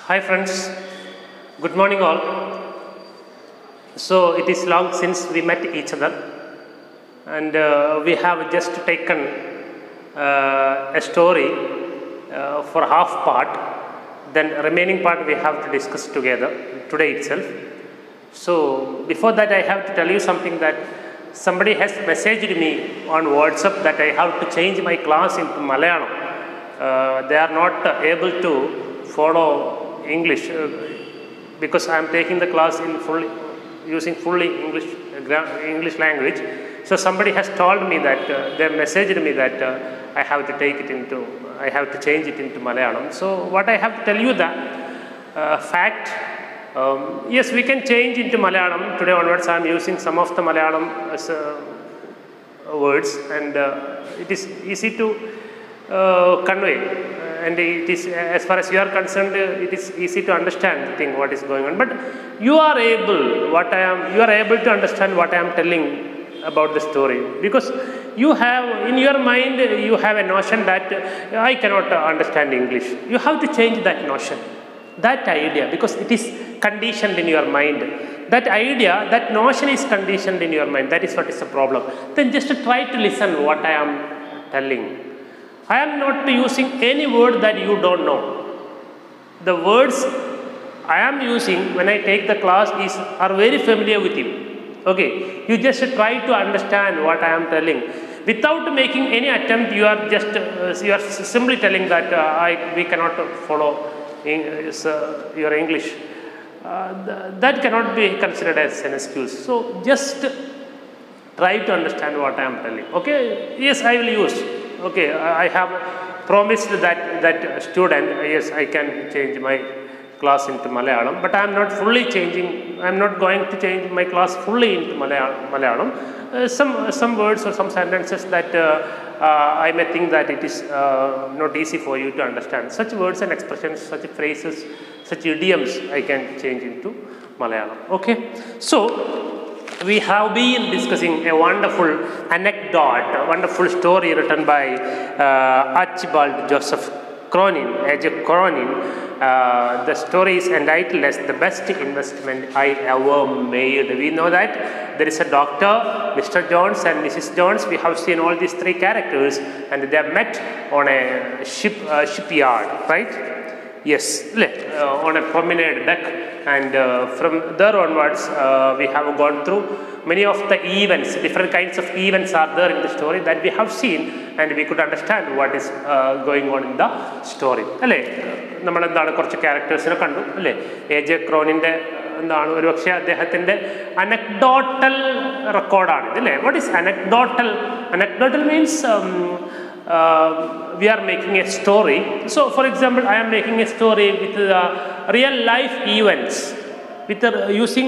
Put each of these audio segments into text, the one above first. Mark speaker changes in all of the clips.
Speaker 1: Hi friends, good morning all. So it is long since we met each other and we have just taken a story for half part, then remaining part we have to discuss together today itself. So before that I have to tell you something that somebody has messaged me on WhatsApp that I have to change my class into Malayalam. They are not able to follow English because I am taking the class in using fully English language. So somebody has told me that they messaged me that I have to change it into Malayalam. So what I have to tell you that fact, yes, we can change into Malayalam. Today onwards I am using some of the Malayalam as, words, and it is easy to convey. And it is, as far as you are concerned, it is easy to understand the thing what is going on. But you are able to understand what I am telling about the story, because you have in your mind you have a notion that I cannot understand English. You have to change that notion, that idea, because it is conditioned in your mind. That idea, that notion is conditioned in your mind. That is what is the problem. Then just try to listen what I am telling. I am not using any word that you don't know. The words I am using when I take the class are very familiar with you. Okay, you just try to understand what I am telling. Without making any attempt, you are simply telling that we cannot follow your English. That cannot be considered as an excuse. So just try to understand what I am telling. Okay, yes, I will use. Okay, I have promised that student, yes, I can change my class into Malayalam, but I am not fully changing. I am not going to change my class fully into Malayalam. Some words or some sentences that I may think that it is not easy for you to understand. Such words and expressions, such phrases, such idioms, I can change into Malayalam. Okay, so we have been discussing a wonderful anecdote, a wonderful story written by Archibald Joseph Cronin, A.J. Cronin. The story is entitled as The Best Investment I Ever Made. We know that there is a doctor, Mr. Jones and Mrs. Jones. We have seen all these three characters and they have met on a shipyard, right? Yes, on a promenade deck, and from there onwards we have gone through many of the events. Different kinds of events are there in the story that we have seen, and we could understand what is going on in the story. നമ്മൾ എന്താണ് കുറച്ച് ക്യാരക്ടേഴ്സിനെ കണ്ടു അല്ലേ? A.J. ക്രോണിൻ്റെ എന്താണ് ഒരു പക്ഷേ അദ്ദേഹത്തിൻ്റെ anecdotal റെക്കോർഡാണിത് അല്ലേ? What is anecdotal? Anecdotal means we are making a story. So for example, I am making a story with real life events, with using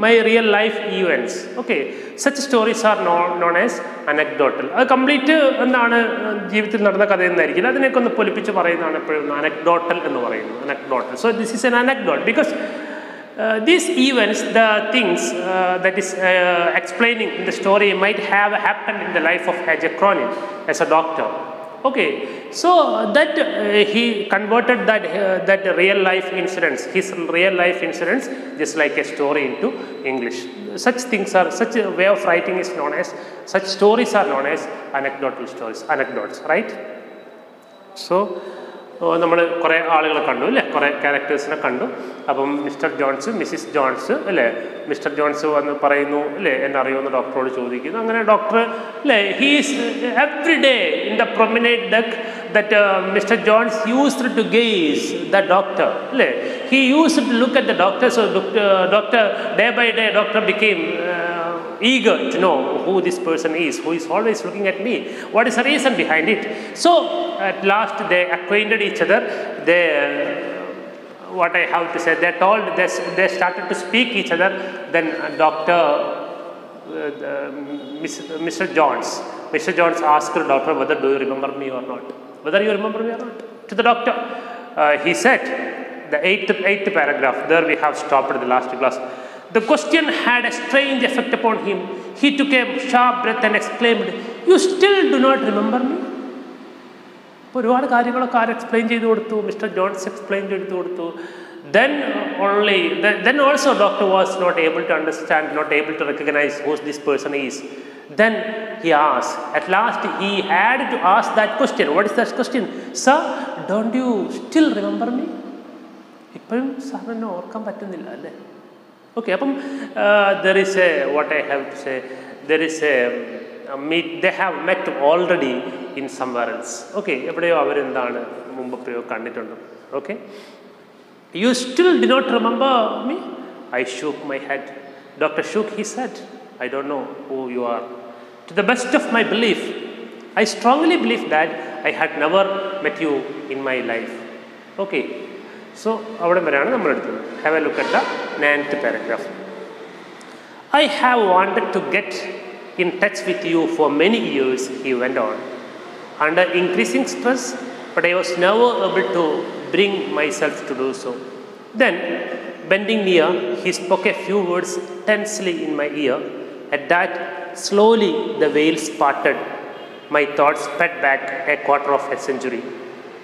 Speaker 1: my real life events. Okay, such stories are known as anecdotal. Complete എന്താണ് ജീവിതത്തിൽ നടന്ന കഥ എന്നായിരിക്കില്ല, അതിനൊക്കെ ഒന്ന് പൊലിപ്പിച്ച് പറയുന്നതാണ് എപ്പോഴും anecdotal എന്ന് പറയുന്നത്. Anecdotal. So this is an anecdote because these events, the things that is explaining in the story might have happened in the life of A.J. Cronin as a doctor. Okay, so that he converted that real life incidents, his real life incidents, just like a story into English. Such a way of writing is known as, such stories are known as anecdotal stories, anecdotes, right? So നമ്മൾ കുറേ ആളുകളെ കണ്ടു അല്ലേ, കുറേ ക്യാരക്ടേഴ്സിനെ കണ്ടു. അപ്പം mister John's, Mrs John's അല്ലേ, mister John's വന്ന് പറയുന്നു അല്ലേ, എന്നെ അറിയുമെന്ന് ഡോക്ടറോട് ചോദിക്കുന്നു. അങ്ങനെ ഡോക്ടർ അല്ലേ, he's every day in the promenade deck that Mister Jones used to gaze the doctor അല്ലേ, he used to look at the doctor. So doctor day by day doctor became eager to know who this person is, who is always looking at me, what is the reason behind it. So at last they acquainted each other. They what I have to say, they started to speak each other. Then Mr. Jones asked the doctor whether do you remember me or not, whether you remember me or not. To the doctor he said, the eighth paragraph, there we have stopped at the last class. The question had a strange effect upon him. He took a sharp breath and exclaimed, "You still do not remember me?" ഒരുപാട് കാര്യങ്ങളൊക്കെ explain ചെയ്തു കൊടുത്തു, mister John's explain ചെയ്തു കൊടുത്തു. Then also doctor was not able to understand, not able to recognize who this person is. Then he asked, at last he had to ask that question. What is that question? Sir, don't you still remember me? Okay, there is a, what I have to say, there is a meet, they have met already in somewhere else. Okay, okay. You still do not remember me? I shook my head. Doctor shook his head. I don't know who you are. To the best of my belief, I strongly believe that I had never met you in my life. Okay. So, have a look at the 9th paragraph. I have wanted to get in touch with you for many years, he went on, under increasing stress, but I was never able to bring myself to do so. Then, bending near, he spoke a few words tensely in my ear. At that, slowly the veils parted. My thoughts sped back a quarter of a century.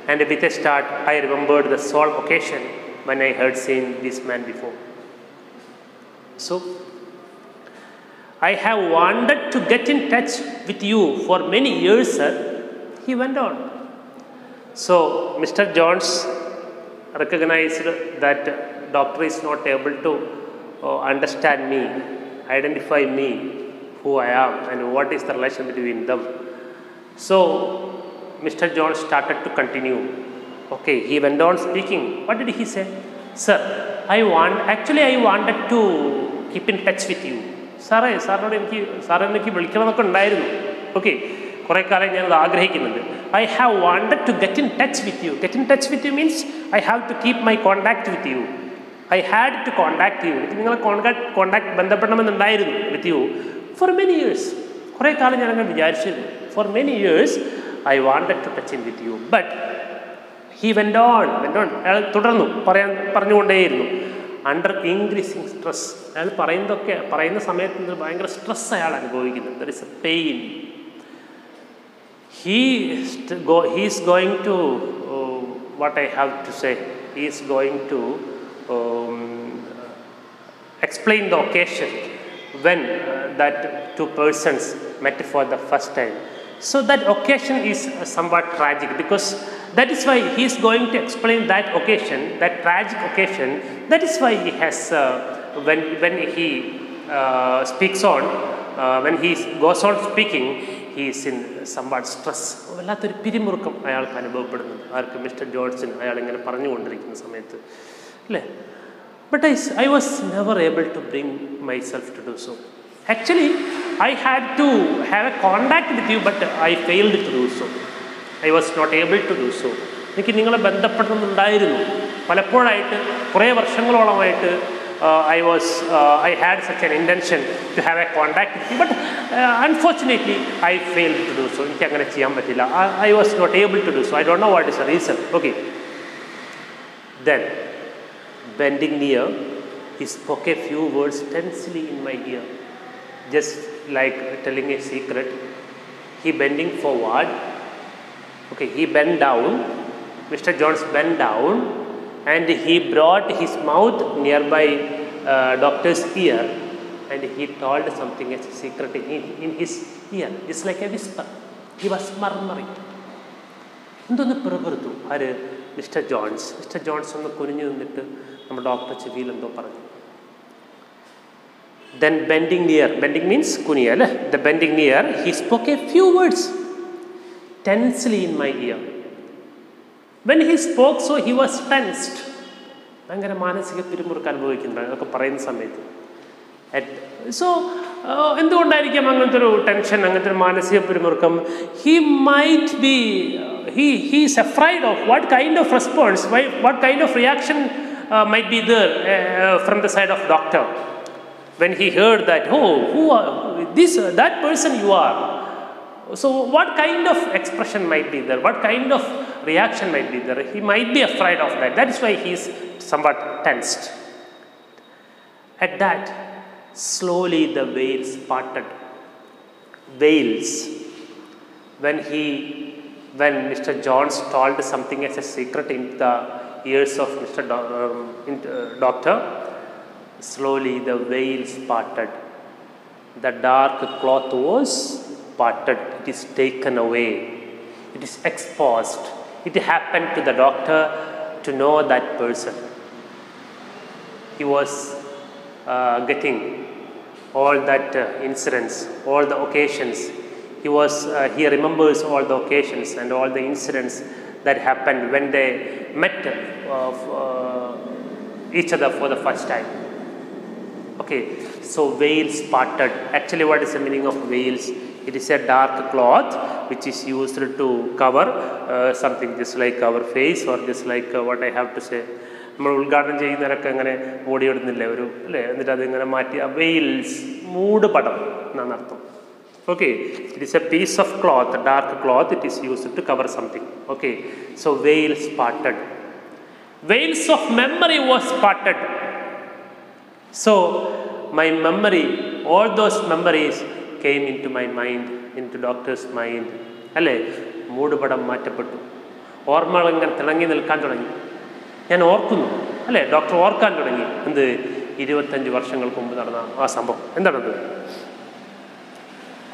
Speaker 1: And with a start, I remembered the sole occasion when I had seen this man before. So, I have wanted to get in touch with you for many years, sir. He went on. So, Mr. Jones recognized that doctor is not able to understand me, identify me, who I am, and what is the relation between them. So, Mr. Jones started to continue. Okay, he went on speaking. What did he say? Sir, I wanted to keep in touch with you. Okay, I have wanted to get in touch with you. Get in touch with you means I have to keep my contact with you. I had to contact you. Contact with you for many years. For many years, I wanted to touch in with you. But he went on. Under increasing stress. There is a pain. He is going to, what I have to say, he is going to explain the occasion when that two persons met for the first time. So that occasion is somewhat tragic, because that is why he is going to explain that occasion, that tragic occasion. That is why he has, when he speaks on, when he goes on speaking, he is in somewhat stress. Mr. Johnson, but I was never able to bring myself to do so. Actually, I had to have a contact with you, but I failed to do so. I was not able to do so. I had such an intention to have a contact with you, but unfortunately, I failed to do so. I was not able to do so. I don't know what is the reason. Okay. Then, bending near, he spoke a few words tensely in my ear, just like telling a secret. He bending forward. Okay, he bent down. Mr. Jones bent down, and he brought his mouth nearby doctor's ear, and he told something as a secret in his ear. It's like a whisper. He was murmuring. Mr. Jones. Mr. Jones on the doctor Chivil. Then bending near. Bending means kuniya. The bending near, he spoke a few words tensely in my ear. When he spoke, so he was tensed. So, tension, he might be, he is afraid of what kind of response, what kind of reaction might be there from the side of doctor. When he heard that, oh, who are this, that person you are. So what kind of expression might be there? What kind of reaction might be there? He might be afraid of that. That is why he is somewhat tensed. At that, slowly the veils parted. Veils. When Mr. Jones told something as a secret in the ears of Mr. Doctor, slowly the veils parted. The dark cloth was parted. It is taken away. It is exposed. It happened to the doctor to know that person. He was getting all that incidents, all the occasions. He remembers all the occasions and all the incidents that happened when they met each other for the first time. Okay, so veils parted. Actually, what is the meaning of veils? It is a dark cloth which is used to cover something just like our face or just like what I have to say. നമ്മൾ ഉദ്ഘാടനം ചെയ്യുന്നവരൊക്കെ അങ്ങനെ ഓടിയിടുന്നില്ലേ ഒരു അല്ലേ, എന്നിട്ട് അതിങ്ങനെ മാറ്റി Wales മൂടുപടം എന്നാണ് അർത്ഥം. Okay, it is a piece of cloth, dark cloth, it is used to cover something. Okay, so veils parted. Veils of memory was parted. So my memory, all those memories came into my mind, into doctor's mind. അല്ലേ, മൂടുപടം മാറ്റപ്പെട്ടു. ഓർമ്മകൾ ഇങ്ങനെ തിളങ്ങി നിൽക്കാൻ തുടങ്ങി. ഞാൻ ഓർക്കുന്നു അല്ലേ, ഡോക്ടർ ഓർക്കാൻ തുടങ്ങി. എന്ത്, 25 വർഷങ്ങൾക്ക് മുമ്പ് നടന്ന ആ സംഭവം എന്താണത്?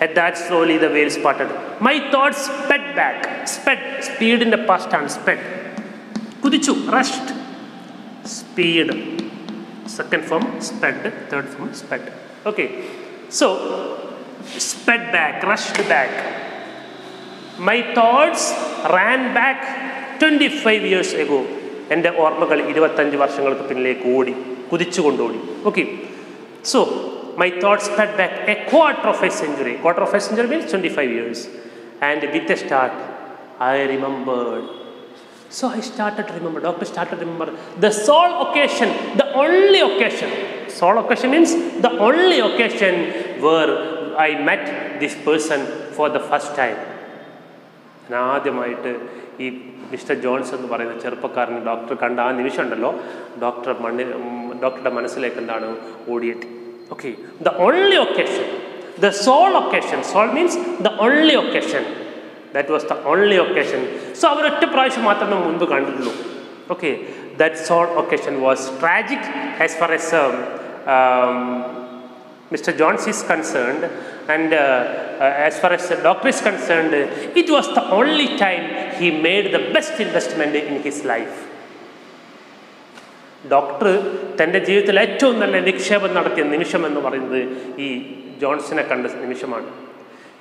Speaker 1: At that slowly the veils parted. My thoughts sped back. Sped, speed in the past and sped. കുതിച്ചു, rushed. Speed. Second form sped, third form sped. Okay, so sped back, rushed back. My thoughts ran back 25 years ago. എൻ്റെ ഓർമ്മകൾ 25 വർഷങ്ങൾക്ക് പിന്നിലേക്ക് ഓടി, കുതിച്ചുകൊണ്ടോടി. Okay, so my thoughts sped back a quarter of a century. Quarter of a century means 25 years. And with a start, I remembered. So I started to remember, doctor started to remember the sole occasion, the only occasion. Sole occasion means the only occasion where I met this person for the first time. ആദ്യമായിട്ട് ഈ mister John's എന്ന് പറയുന്ന ചെറുപ്പക്കാരൻ doctor കണ്ട ആ നിമിഷം ഉണ്ടല്ലോ, ഡോക്ടറുടെ മനസ്സിലേക്ക് എന്താണ് ഓടിയെത്തി. Okay, the only occasion, the sole occasion. Sole means the only occasion. That was the only occasion. So അവർ ഒറ്റ പ്രാവശ്യം മാത്രമേ മുൻപ് കണ്ടിട്ടുള്ളൂ. Okay, that sole occasion was tragic as far as Mr. Jones is concerned, and as far as the doctor is concerned, it was the only time he made the best investment in his life. Doctor തൻ്റെ ജീവിതത്തിൽ ഏറ്റവും നല്ല നിക്ഷേപം നടത്തിയ നിമിഷം എന്ന് പറയുന്നത് ഈ ജോൺസിനെ കണ്ട നിമിഷമാണ്.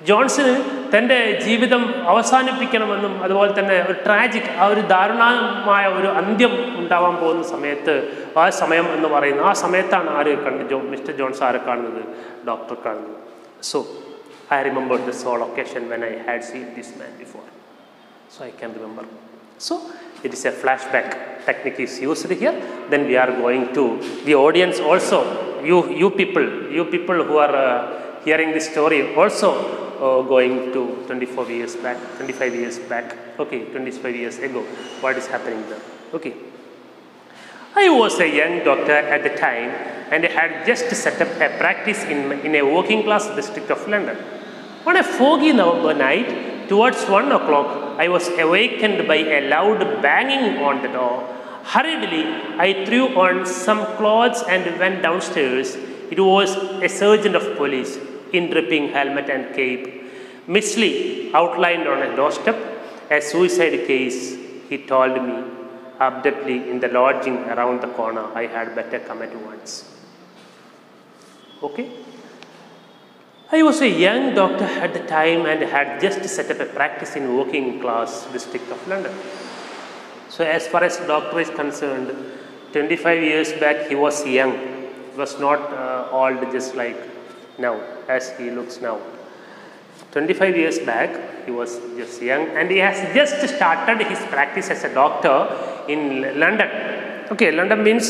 Speaker 1: ജോൺസിന് തൻ്റെ ജീവിതം അവസാനിപ്പിക്കണമെന്നും അതുപോലെ തന്നെ ഒരു ട്രാജിക്, ആ ഒരു ദാരുണമായ ഒരു അന്ത്യം ഉണ്ടാവാൻ പോകുന്ന സമയത്ത്, ആ സമയം എന്ന് പറയുന്നത്, ആ സമയത്താണ് ആര് മിസ്റ്റർ ജോൺസ് ആരെ കാണുന്നത്? ഡോക്ടർ കാണുന്നത്. So I remember this sole occasion when I had seen this man before. So I can remember. So it is a flashback technique is used here. Then we are going to the audience also, you people who are hearing this story also going to 25 years back. Okay, 25 years ago, what is happening there? Okay, I was a young doctor at the time and I had just set up a practice in a working class district of London. On a foggy November night, towards 1 o'clock, I was awakened by a loud banging on the door. Hurriedly, I threw on some clothes and went downstairs. It was a sergeant of police in dripping helmet and cape. Misty outlined on a doorstep, a suicide case, he told me abruptly in the lodging around the corner. I had better come at once. Okay? I was a young doctor at the time and had just set up a practice in working class district of London. So as far as doctor is concerned, 25 years back he was young. He was not old just like now as he looks now. 25 years back he was just young and he has just started his practice as a doctor in London. Okay, London means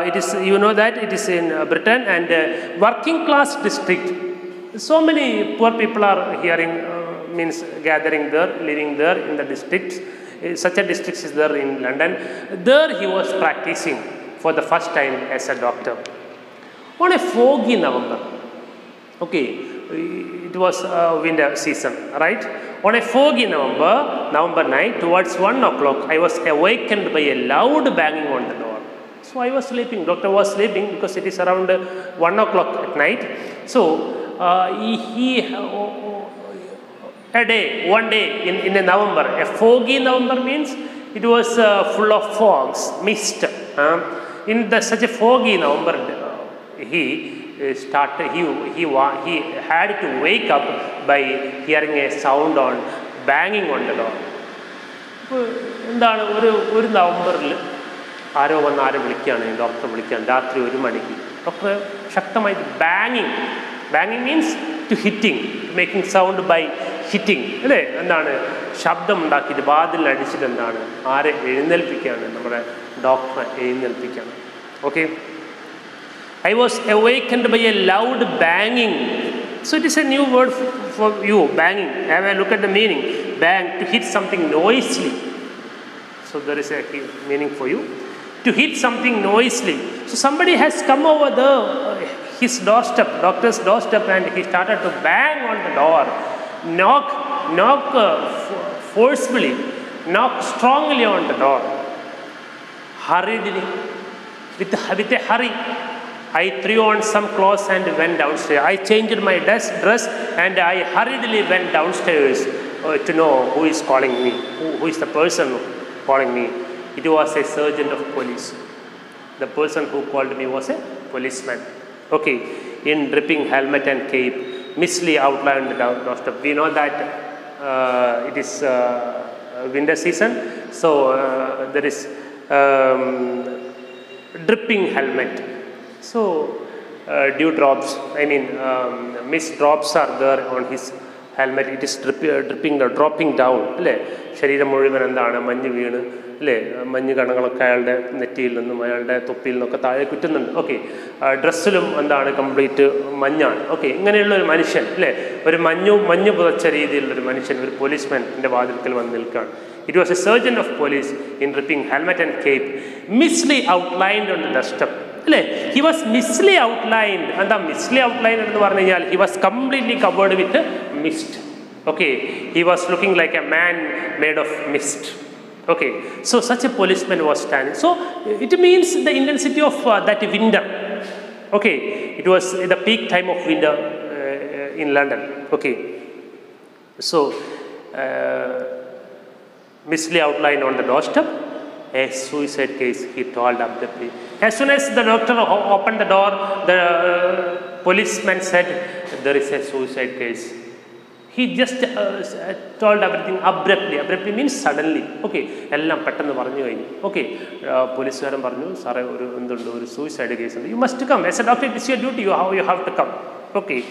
Speaker 1: it is, you know that it is in Britain, and working class district. So many poor people are hearing, means gathering there, living there in the districts. Such a district is there in London. There he was practicing for the first time as a doctor. On a foggy November. Okay, it was winter season, right? On a foggy November night, towards 1 o'clock, I was awakened by a loud banging on the door. So I was sleeping. Doctor was sleeping because it is around 1 o'clock at night. So one day in November, a foggy November means it was full of fogs, mist. In such a foggy November, he had to wake up by hearing a sound on banging on the door. എന്താണ് ഒരു നവംബറിൽ ആരോ വന്ന് ആരോ വിളിക്കുകയാണ്, ഡോക്ടറെ വിളിക്കുകയാണ് രാത്രി 1 മണിക്ക്. Doctor ശക്തമായിട്ട് ബാങ്ങിങ് means to hitting, making sound by hitting അല്ലേ? എന്താണ് ശബ്ദം ഉണ്ടാക്കിയിട്ട് വാതിലടിച്ചിട്ട് എന്താണ് ആരെ എഴുന്നേൽപ്പിക്കുകയാണ്, നമ്മുടെ ഡോക്ടറെ എഴുന്നേൽപ്പിക്കുകയാണ്. Okay, I was awakened by a loud banging. So it is a new word for you, banging. Have a look at the meaning. Bang, to hit something noisily. So there is a meaning for you. To hit something noisily. So somebody has come over his doorstep, doctor's doorstep, and he started to bang on the door. Knock forcefully, knock strongly on the door. Hurriedly, with a hurry, I threw on some clothes and went downstairs. I changed my dress and I hurriedly went downstairs to know who is calling me, who is the person calling me. It was a sergeant of police. The person who called me was a policeman. Okay, in dripping helmet and cape, mistily outlined the doorstep. We know that it is winter season, so there is dripping helmet. So dew drops, mist drops are there on his helmet. It is dropping down. അല്ലേ? ശരീരം മുഴുവൻ എന്താണ് മഞ്ഞ് വീണ് അല്ലേ? മഞ്ഞ് കണങ്ങളൊക്കെ അയാളുടെ നെറ്റിയിൽ നിന്നും അയാളുടെ തൊപ്പിയിൽ നിന്നൊക്കെ താഴെ കുറ്റുന്നുണ്ട്. ഓക്കെ, ഡ്രസ്സിലും എന്താണ് കംപ്ലീറ്റ് മഞ്ഞാണ്. ഓക്കെ, ഇങ്ങനെയുള്ള ഒരു മനുഷ്യൻ അല്ലേ, ഒരു മഞ്ഞ് പുതച്ച രീതിയിലുള്ളൊരു മനുഷ്യൻ, ഒരു പോലീസ്മാൻ്റെ വാതിൽക്കൽ വന്ന് നിൽക്കുകയാണ്. It was a sergeant of police in dripping helmet and cape, mistily outlined on the doorstep. He was mistily outlined. And the mistily outlined he was completely covered with mist. Okay, he was looking like a man made of mist. Okay, so such a policeman was standing. So it means the intensity of that winter. Okay, it was the peak time of winter in London. Okay, so mistily outlined on the doorstep. A suicide case, he told abruptly. As soon as the doctor opened the door, the policeman said, there is a suicide case. He just told everything abruptly. Abruptly means suddenly. Okay, എല്ലാം പെട്ടെന്ന് പറഞ്ഞു കഴിഞ്ഞു. Okay, പോലീസുകാരൻ പറഞ്ഞു, സാറേ ഒരു suicide case ഉണ്ട്. You must come. As a doctor, it is your duty. You have to come. Okay.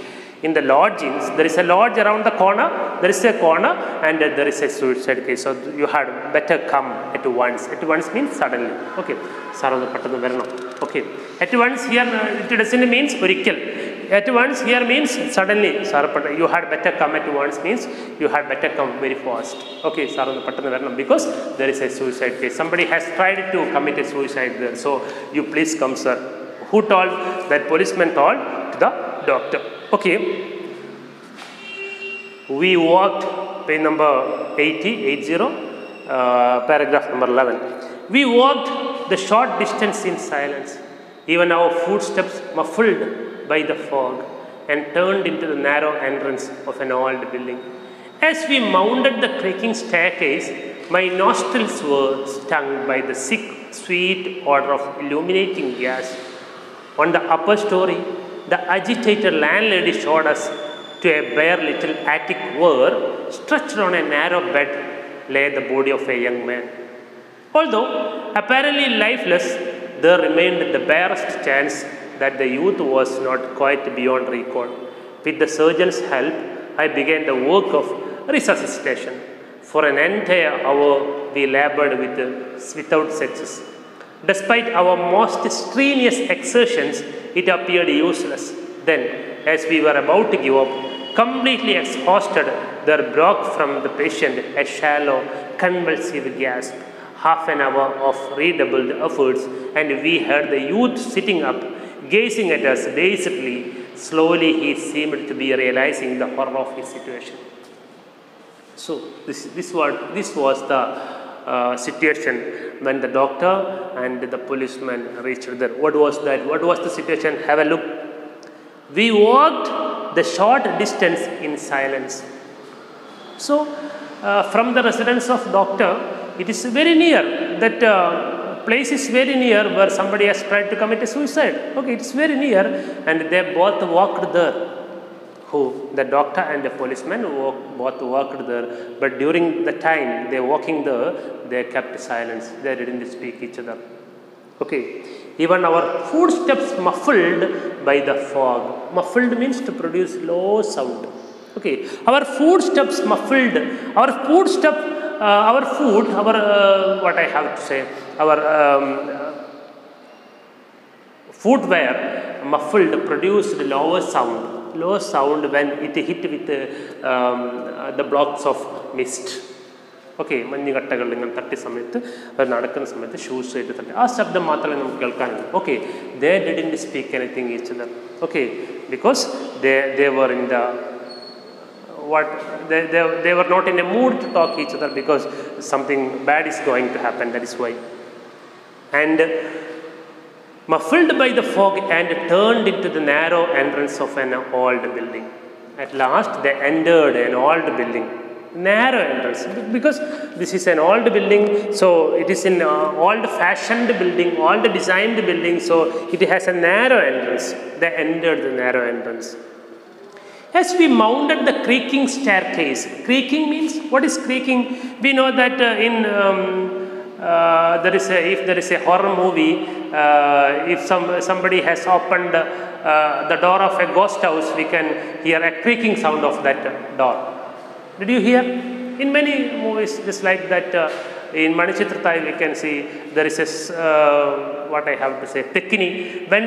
Speaker 1: In the lodgings, there is a lodge around the corner. There is a corner and there is a suicide case. So you had better come at once. At once means suddenly. Okay. Okay. At once here it doesn't means orikal. At once here means suddenly. You had better come at once means you had better come very fast. Okay. Because there is a suicide case. Somebody has tried to commit a suicide there. So you please come, sir. Who told? That policeman told to the doctor. Okay, we walked, page number 80, paragraph number 11. We walked the short distance in silence, even our footsteps muffled by the fog, and turned into the narrow entrance of an old building. As we mounted the creaking staircase, my nostrils were stung by the sick, sweet odor of illuminating gas. On the upper story, the agitated landlady showed us to a bare little attic where, stretched on a narrow bed, lay the body of a young man. Although apparently lifeless, there remained the barest chance that the youth was not quite beyond recall. With the surgeon's help, I began the work of resuscitation. For an entire hour, we labored without success. Despite our most strenuous exertions, it appeared useless. Then, as we were about to give up, completely exhausted, there broke from the patient a shallow, convulsive gasp. Half an hour of redoubled efforts, and we heard the youth sitting up, gazing at us dazedly, Slowly he seemed to be realizing the horror of his situation. So this was the situation when the doctor and the policeman reached there. What was that? What was the situation? Have a look. We walked the short distance in silence. So from the residence of doctor, it is very near. That place is very near where somebody has tried to commit a suicide. Okay, it's very near, and they both walked there. Who? The doctor and the policeman both walked there. But during the time they walking there, they kept silence. They didn't speak each other. Okay. Even our footsteps muffled by the fog. Muffled means to produce low sound. Okay. Our footsteps muffled. Our footstep, what I have to say, our footwear muffled produced lower sound. Low sound when it hit with the blocks of mist. Okay, മഞ്ഞുകട്ടകൾ ഇങ്ങനെ തട്ടി സമയത്ത് നടക്കുന്ന സമയത്ത് shoes ആയിട്ട് തട്ടി ആ ശബ്ദം മാത്രമേ നമുക്ക് കേൾക്കാനുള്ളൂ. Okay, they didn't speak anything each other. Okay, because they were in the they were not in a mood to talk each other because something bad is going to happen. That is why. And muffled by the fog and turned into the narrow entrance of an old building. At last they entered an old building. Narrow entrance, because this is an old building, so it is an old fashioned building, old designed building, so it has a narrow entrance. They entered the narrow entrance. As we mounted the creaking staircase, creaking means, what is creaking? We know that if there is a horror movie, if somebody has opened the door of a ghost house, we can hear a creaking sound of that door. Did you hear? In many movies, just like that, in Manichitrathai we can see there is a, what I have to say, Tekini. When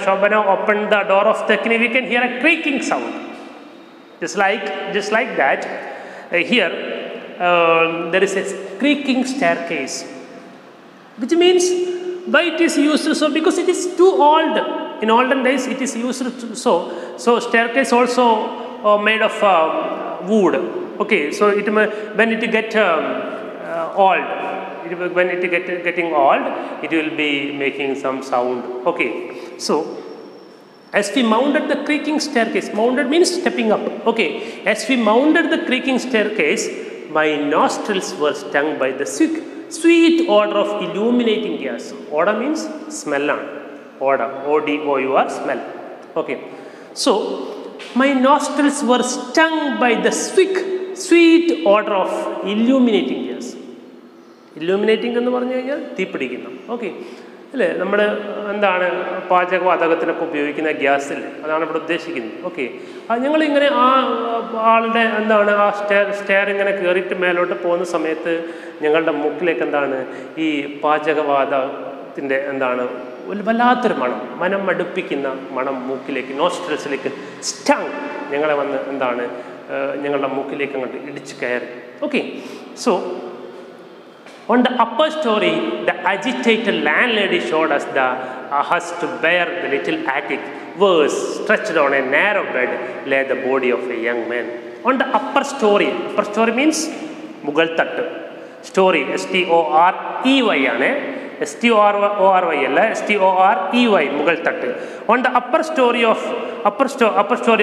Speaker 1: Shobana opened the door of Tekini, we can hear a creaking sound. Just like that, here there is a creaking staircase, which means why it is used so, because it is too old. In olden days, it is used so staircase also made of wood. Okay, so when it get old, when it getting old, it will be making some sound. Okay, so as we mounted the creaking staircase, mounted means stepping up. Okay, as we mounted the creaking staircase, my nostrils were stung by the sweet odor of illuminating gas. Odor means smell. Odor, O-D-O-U-R, smell. Okay, so my nostrils were stung by the sweet odor of illuminating gas. Illuminating എന്ന് പറഞ്ഞു കഴിഞ്ഞാൽ തീപിടിക്കുന്നു. Okay അല്ലേ, നമ്മൾ എന്താണ് പാചകവാതകത്തിനൊക്കെ ഉപയോഗിക്കുന്ന gas അല്ലേ, അതാണ് ഇവിടെ ഉദ്ദേശിക്കുന്നത്. ഓക്കെ, ഞങ്ങളിങ്ങനെ ആ ആളുടെ എന്താണ് ആ സ്റ്റെയർ ഇങ്ങനെ കയറിയിട്ട് മേലോട്ട് പോകുന്ന സമയത്ത് ഞങ്ങളുടെ മൂക്കിലേക്ക് എന്താണ് ഈ പാചകവാതകത്തിൻ്റെ എന്താണ് ഒരു വല്ലാത്തൊരു മനം മടുപ്പിക്കുന്ന മണം മൂക്കിലേക്ക്, നോസ്ട്രൽസിലേക്ക് സ്റ്റങ്, ഞങ്ങളെ വന്ന് എന്താണ് ഞങ്ങളുടെ മൂക്കിലേക്ക് അങ്ങോട്ട് ഇടിച്ച് കയറി. Okay, so on the upper story, the agitated landlady showed us to bear the little attic, where stretched on a narrow bed lay the body of a young man. On the upper story means mugal tattu. Story, S-T-O-R-E-Y ആണ്, S-T-O-R-Y അല്ല, S-T-O-R-E-Y, മുകൾ തട്ട്. On the upper story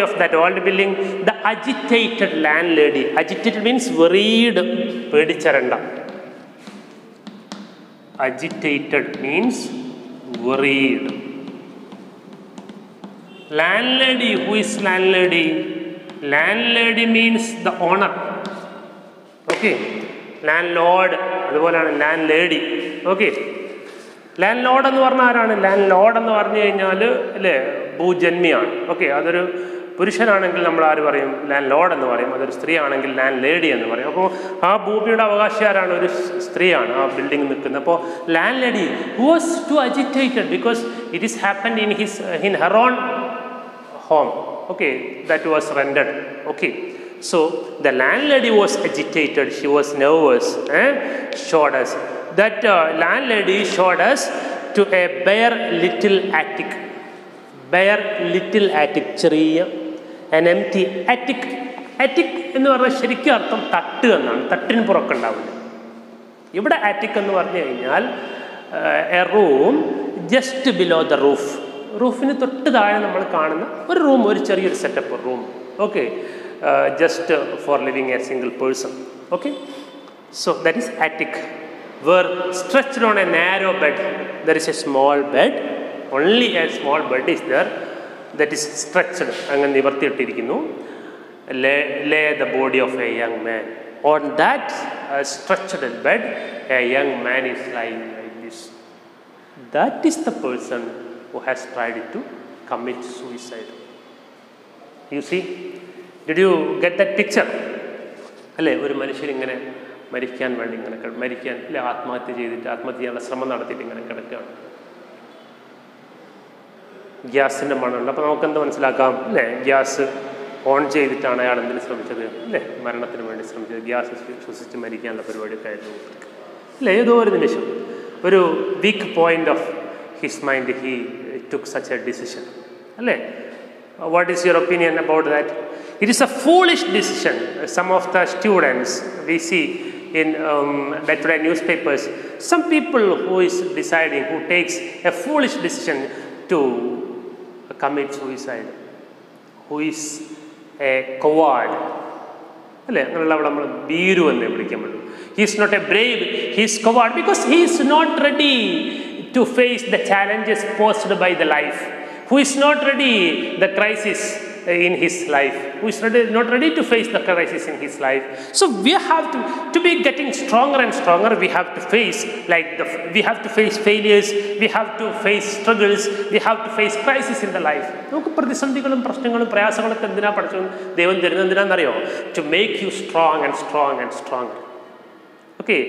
Speaker 1: of that old building, the agitated landlady. Agitated means worried, പേടിച്ചരണ്ട. Agitated means worried. Landlady, who is landlady? Landlady means the owner. Okay, landlord അതുപോലെയാണ് landlady. Okay, land എന്ന് പറഞ്ഞാൽ ആരാണ്? Land load എന്ന് പറഞ്ഞു കഴിഞ്ഞാൽ അല്ലേ ഭൂജന്മിയാണ്. Okay, അതൊരു പുരുഷനാണെങ്കിൽ നമ്മൾ ആര് പറയും? ലാൻഡ് ലോഡ് എന്ന് പറയും. അതൊരു സ്ത്രീ ആണെങ്കിൽ ലാൻഡ് ലേഡി എന്ന് പറയും. അപ്പോൾ ആ ഭൂമിയുടെ അവകാശി ആരാണ്? ഒരു സ്ത്രീയാണ് ആ ബിൽഡിംഗ് നിൽക്കുന്നത്. അപ്പോൾ landlady was too agitated because it is happened in her own home. Okay, that was rendered. Okay, so the landlady was agitated, she was nervous. Showed us that landlady showed us to a bare little attic. bare little attic, ചെറിയ an empty attic. Attic എന്ന് പറഞ്ഞാൽ ശരിക്കും അർത്ഥം തട്ട് എന്നാണ്, തട്ടിന് പുറക്കുണ്ടാവില്ല. ഇവിടെ attic എന്ന് പറഞ്ഞു കഴിഞ്ഞാൽ a room just below the roof, റൂഫിന് തൊട്ട് താഴെ നമ്മൾ കാണുന്ന ഒരു റൂം, ഒരു ചെറിയൊരു setup room. Okay, just for living a single person. Okay, so that is attic, where stretched on a narrow bed there is a small bed, only a small bed is there, that is stretched, അങ്ങനെ നിവർത്തിയിട്ടിരിക്കുന്നു. Lay the body of a young man. On that stretched bed a young man is lying like this. That is the person who has tried to commit suicide. You see, did you get that picture? അല്ലേ, ഒരു മനുഷ്യൻ ഇങ്ങനെ മരിക്കാൻ വേണ്ടി ഇങ്ങനെ മരിക്കാൻ അല്ലെ ആത്മഹത്യ ചെയ്തിട്ട് ആത്മഹത്യ ചെയ്യാനുള്ള ശ്രമം നടത്തിയിട്ട് ഇങ്ങനെ കിടക്കുകയാണ്. ഗ്യാസിൻ്റെ മണമുണ്ട്. അപ്പോൾ നമുക്ക് എന്ത് മനസ്സിലാക്കാം അല്ലേ, ഗ്യാസ് ഓൺ ചെയ്തിട്ടാണ് അയാൾ എന്തിനു ശ്രമിച്ചത് അല്ലേ, മരണത്തിന് വേണ്ടി ശ്രമിച്ചത്. ഗ്യാസ് ശ്വസിച്ച് മരിക്കാനുള്ള പരിപാടിയൊക്കെ ആയിരുന്നു അല്ലേ. ഏതോ ഒരു നിമിഷം ഒരു weak point of his mind he took such a decision അല്ലേ. What is your opinion about that? It is a foolish decision. Some of the students we see in day-to-day newspapers, some people who is deciding, who takes a foolish decision to commit suicide, who is a coward. അല്ലേ, അങ്ങനെയുള്ള നമ്മൾ ഭീരു എന്ന് വിളിക്കാൻ പറ്റും. He is not a brave, he is coward because he is not ready to face the challenges posed by the life. Who is not ready the crisis in his life, who is not ready to face the crisis in his life. So we have to be getting stronger and stronger. We have to face we have to face failures, we have to face struggles, we have to face crisis in the life. നമുക്ക് പ്രതിസന്ധികളും പ്രശ്നങ്ങളും പ്രയാസങ്ങളൊക്കെ എന്തിനാ പഠിച്ചു ദൈവം തരുന്നത് എന്തിനാണെന്നറിയോ? To make you strong and strong and stronger. Okay,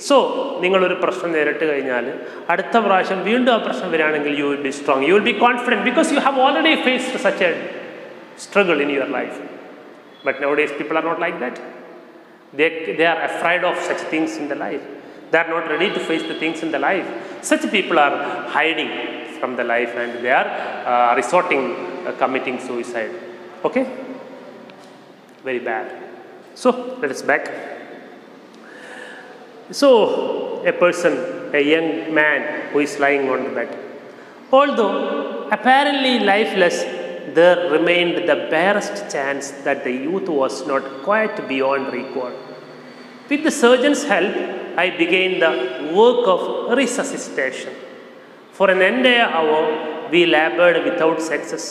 Speaker 1: so നിങ്ങളൊരു പ്രശ്നം നേരിട്ട് കഴിഞ്ഞാൽ അടുത്ത പ്രാവശ്യം വീണ്ടും ആ പ്രശ്നം വരികയാണെങ്കിൽ you will be strong, you will be confident because you have already faced such a struggle in your life. But nowadays people are not like that. They are afraid of such things in the life. They are not ready to face the things in the life. Such people are hiding from the life and they are resorting committing suicide. Okay, very bad. So let us back. So a person, a young man who is lying on the bed, although apparently lifeless, there remained the barest chance that the youth was not quite beyond recall. With the surgeon's help, I began the work of resuscitation. For an entire hour, we labored without success.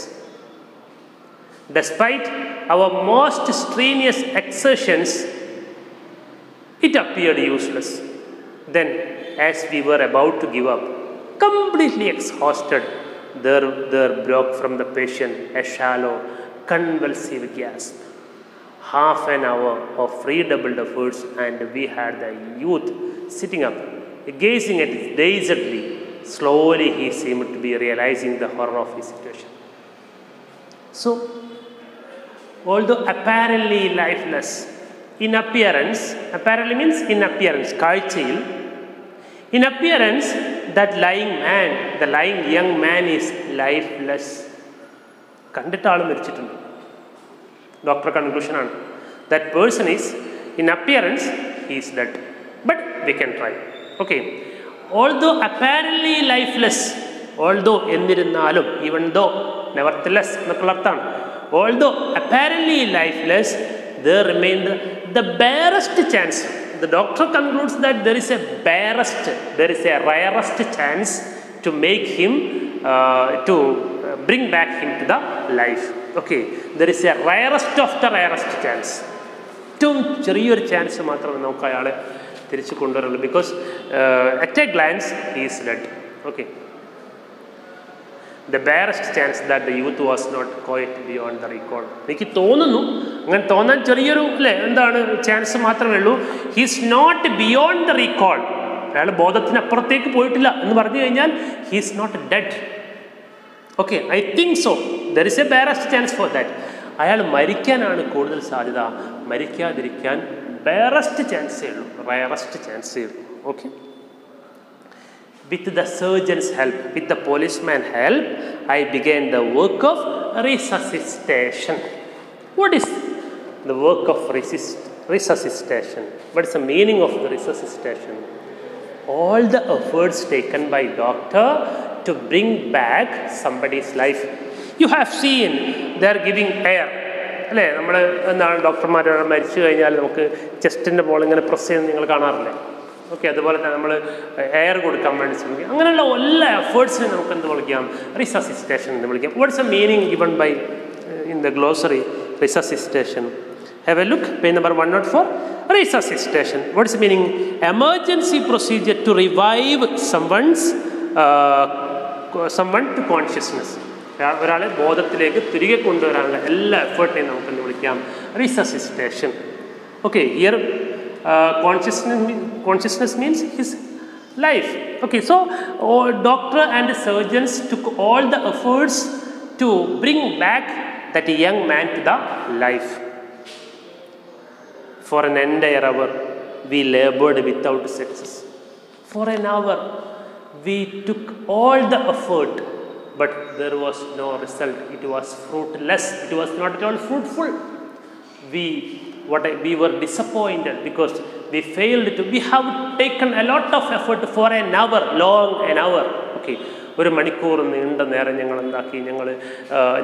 Speaker 1: Despite our most strenuous exertions, it appeared useless. Then, as we were about to give up, completely exhausted, there broke from the patient a shallow, convulsive gasp. Half an hour of redoubled efforts, and we had the youth sitting up, gazing at it dazedly. Slowly, he seemed to be realizing the horror of his situation. So, although apparently lifeless, in appearance, apparently means in appearance, കാഴ്ചയിൽ, in appearance, that lying man, the lying young man is lifeless. കണ്ടിട്ട് ആൾ മരിച്ചിട്ടുണ്ട്. Doctor conclusion ആണ്. That person is, in appearance, he is dead. But we can try. Okay. Although apparently lifeless, although എന്നിരുന്നാലും, even though, nevertheless എന്നൊക്കെയുള്ള അർത്ഥമാണ്. Although apparently lifeless, there remained the barest chance. The doctor concludes that there is a rarest chance to make him, to bring back him to the life. Okay, there is a rarest of the rarest chance. ഏറ്റവും ചെറിയൊരു chance മാത്രമേ നമുക്ക് അയാളെ തിരിച്ചു കൊണ്ടുവരുള്ളൂ. Because at a glance he is dead. Okay, the barest chance that the youth was not quite beyond the recall. എനിക്ക് തോന്നുന്നു, അങ്ങനെ തോന്നാൻ ചെറിയൊരു അല്ലേ എന്താണ് ചാൻസ് മാത്രമേ ഉള്ളൂ. He is not beyond the recall. അയാൾ ബോധത്തിനപ്പുറത്തേക്ക് പോയിട്ടില്ല എന്ന് പറഞ്ഞു കഴിഞ്ഞാൽ he is not dead. Okay, I think so. There is a barest chance for that. അയാൾ മരിക്കാനാണ് കൂടുതൽ സാധ്യത, മരിക്കാതിരിക്കാൻ ബാരസ്റ്റ് ചാൻസേ ഉള്ളൂ, റയറസ്റ്റ് ചാൻസേ ഉള്ളൂ. Okay, With the surgeon's help, with the policeman's help, I began the work of resuscitation. What is the work of resuscitation? What is the meaning of the resuscitation? All the efforts taken by doctor to bring back somebody's life. You have seen they are giving air. അല്ലേ, നമ്മൾ എന്താണ് ഡോക്ടർമാർ മരിച്ചു കഴിഞ്ഞാൽ നമുക്ക് ചെസ്റ്റിൻ്റെ ball ഇങ്ങനെ press ചെയ്യുന്നത് നിങ്ങൾ കാണാറില്ലേ? ഓക്കെ, അതുപോലെ തന്നെ നമ്മൾ എയർ കൊടുക്കാൻ വേണ്ടി ശ്രമിക്കുക. അങ്ങനെയുള്ള എല്ലാ എഫേർട്സിനും നമുക്ക് എന്ത് വിളിക്കാം? റിസസിറ്റേഷൻ എന്ന് വിളിക്കാം. What's a meaning given by in the glossary resuscitation? Have a look, page number 104. Resuscitation. What is the meaning? Emergency procedure to revive someone to consciousness. ഒരാളെ ബോധത്തിലേക്ക് തിരികെ കൊണ്ടുവരാനുള്ള എല്ലാ എഫേർട്ടിനെയും നമുക്ക് എന്ത് വിളിക്കാം? Resuscitation. Okay, here consciousness means his life. Okay, so doctor and surgeons took all the efforts to bring back that young man to the life. For an entire hour we labored without success. For an hour we took all the effort, but there was no result. It was fruitless. It was not at all fruitful. We were disappointed because we failed to. We have taken a lot of effort for an hour, long an hour. Okay, ഒരു മണിക്കൂർ നീണ്ട നേരം ഞങ്ങൾ എന്താക്കി,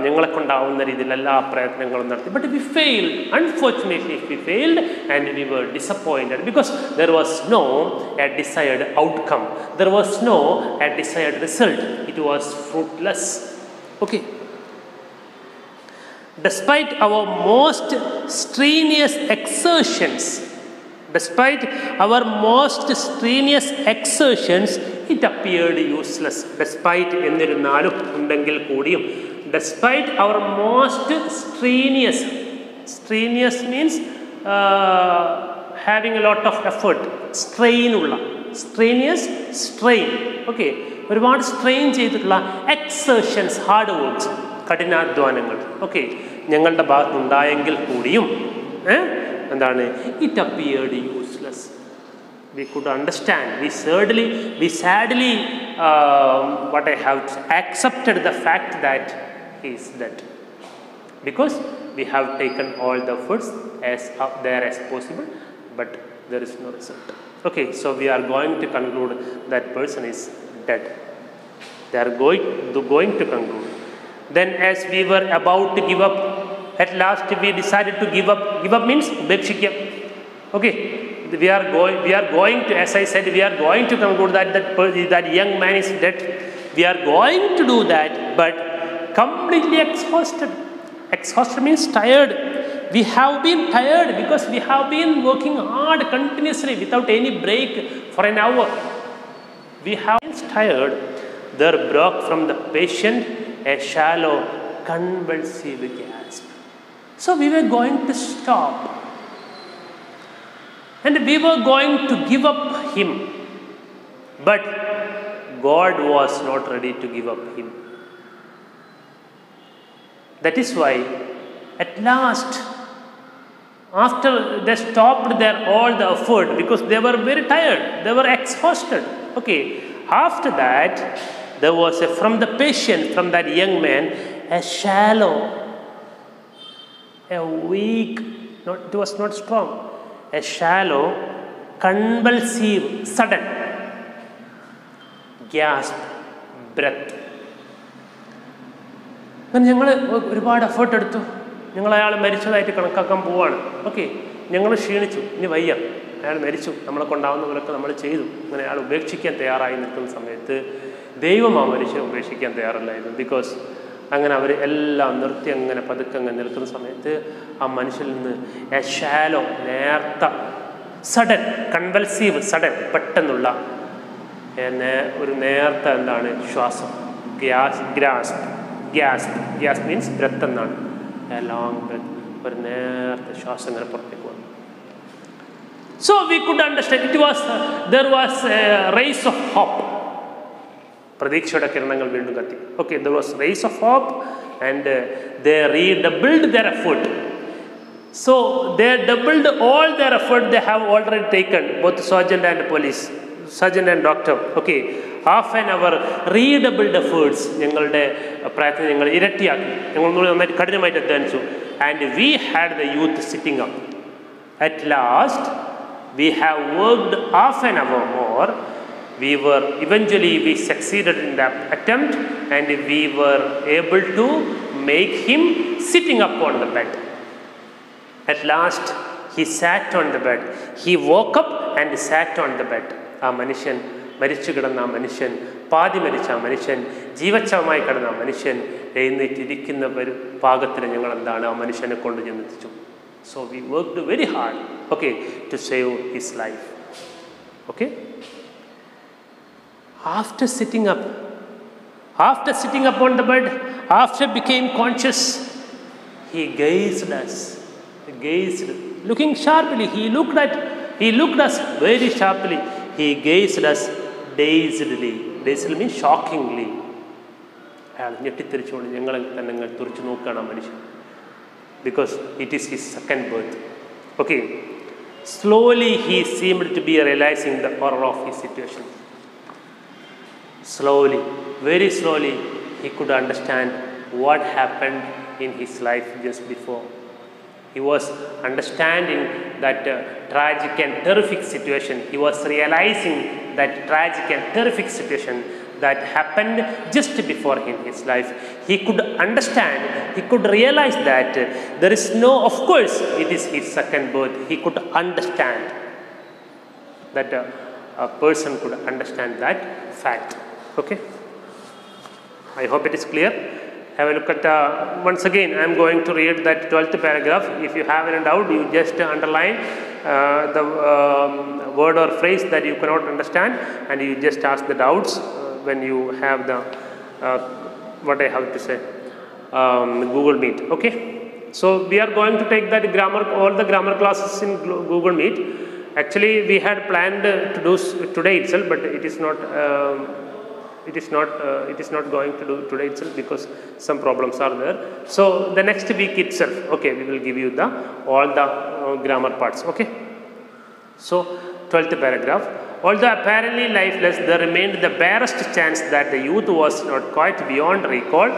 Speaker 1: ഞങ്ങളെ കൊണ്ടാവുന്ന രീതിയിൽ എല്ലാ പ്രയത്നങ്ങളും നടത്തി. But we failed. Unfortunately V failed and we were disappointed because there was no a desired outcome. There was no a desired result. It was fruitless. Okay. Despite our most strenuous exertions, it appeared useless. Despite എന്നിരുന്നാലും ഉണ്ടെങ്കിൽ കൂടിയും, despite our most strenuous means having a lot of effort, strain, okay, ഒരുപാട് strain ചെയ്തിട്ടുള്ള എക്സേർഷൻസ്, hard works, കഠിനാധ്വാനങ്ങൾ, okay, ഞങ്ങളുടെ ഭാഗത്തുനിന്നുണ്ടായെങ്കിൽ കൂടിയും എന്താണ്? It appeared useless. We could understand. We sadly what I have accepted the fact that he is dead, because we have taken all the efforts as up there as possible, but there is no result. Okay, so we are going to conclude that person is dead. They are going to conclude. Then as we were about to give up, at last we decided to give up. Give up means ubekshikya. Okay, we are going to, as I said, we are going to conclude that young man is dead. We are going to do that, but completely exhausted. Exhausted means tired. We have been tired because we have been working hard continuously without any break for an hour. We have been tired. There broke from the patient a shallow convulsive gasp. So we were going to stop, and we were going to give up him, but God was not ready to give up him. That is why at last, after they stopped all the effort, because they were very tired, they were exhausted. Okay, after that there was from the patient, from that young man, a shallow, a weak, it was not strong, a shallow, convulsive, sudden gasp, breath. അങ്ങനെ ഞങ്ങൾ ഒരുപാട് effort എടുത്തു. ഞങ്ങൾ അയാൾ മരിച്ചതായിട്ട് കണക്കാക്കാൻ പോവാണ്. Okay, ഞങ്ങൾ ക്ഷീണിച്ചു, ഇനി വയ്യ, അയാൾ മരിച്ചു, നമ്മളെ കൊണ്ടാവുന്ന പോലൊക്കെ നമ്മൾ ചെയ്തു. അങ്ങനെ അയാൾ ഉപേക്ഷിക്കാൻ തയ്യാറായി നിൽക്കുന്ന സമയത്ത് ദൈവം ആ മനുഷ്യനെ ഉപേക്ഷിക്കാൻ തയ്യാറല്ലായിരുന്നു. ബിക്കോസ് അങ്ങനെ അവർ എല്ലാം നിർത്തി അങ്ങനെ പതുക്കെ അങ്ങനെ നിൽക്കുന്ന സമയത്ത് ആ മനുഷ്യനിൽ നിന്ന് എ ഷാലോ, നേർത്ത, സഡൻ, കൺവൽസീവ്, സഡൻ, പെട്ടെന്നുള്ള ഒരു നേർത്ത എന്താണ് ശ്വാസം, ഗ്യാസ് മീൻസ് ബ്രെത്ത് എന്നാണ്. എ ലോങ് ബ്രെത്ത്, ഒരു നേർത്ത ശ്വാസം ഇങ്ങനെ പുറത്തേക്ക് വന്നു. So we could understand there was a rays of hope. പ്രതീക്ഷയുടെ കിരണങ്ങൾ വീണ്ടും കത്തി. Okay, there was rays of hope and they redoubled their effort. So they doubled all their effort they have already taken, both sergeant and police. surgeon and doctor, okay, half an hour redoubled efforts, ഞങ്ങളുടെ പ്രയത്നം ഞങ്ങൾ ഇരട്ടിയാക്കി, ഞങ്ങൾ നന്നായിട്ട് കഠിനമായിട്ട് അധ്വാനിച്ചു. And we had the youth sitting up. At last, we have worked half an hour more. Eventually we succeeded in that attempt, and we were able to make him sitting up on the bed. At last, he sat on the bed. He woke up and sat on the bed. ആ മനുഷ്യൻ, മരിച്ചു കിടന്ന ആ മനുഷ്യൻ, പാതി മരിച്ച ആ മനുഷ്യൻ, ജീവച്ഛവമായി കിടന്ന ആ മനുഷ്യൻ എഴുന്നേറ്റിരിക്കുന്ന ഒരു പാകത്തിന് ഞങ്ങൾ എന്താണ് ആ മനുഷ്യനെ കൊണ്ട് ചെന്നെത്തിച്ചു. So we worked very hard, okay, to save his life. Okay. After sitting up on the bed, after became conscious, he gazed us. Looking sharply, he looked us very sharply. He gazed us dazedly. Dazedly means shockingly. അയാൾ ഞെട്ടിത്തിരിച്ചുകൊണ്ട് ഞങ്ങളെ തന്നെ തുറിച്ചു നോക്കുകയാണ് ആ മനുഷ്യൻ. Because it is his second birth. Okay. Slowly he seemed to be realizing the horror of his situation. Slowly, very slowly, he could understand what happened in his life just before. He was understanding that tragic and terrific situation. He was realizing that tragic and terrific situation that happened just before in his life. He could understand, he could realize that there is no, of course, it is his second birth. He could understand that a person could understand that fact. Okay, I hope it is clear. Have a look at once again. I am going to read that 12th paragraph. If you have any doubt, you just underline the word or phrase that you cannot understand, and you just ask the doubts when you have the what I have to say Google Meet. Okay, so we are going to take that grammar, all the grammar classes in Google Meet. Actually, we had planned to do today itself, but it is not. It is not going to do today itself because some problems are there. So the next week itself, okay, we will give you all the grammar parts. Okay. So 12th paragraph. Although apparently lifeless, there remained the barest chance that the youth was not quite beyond recall.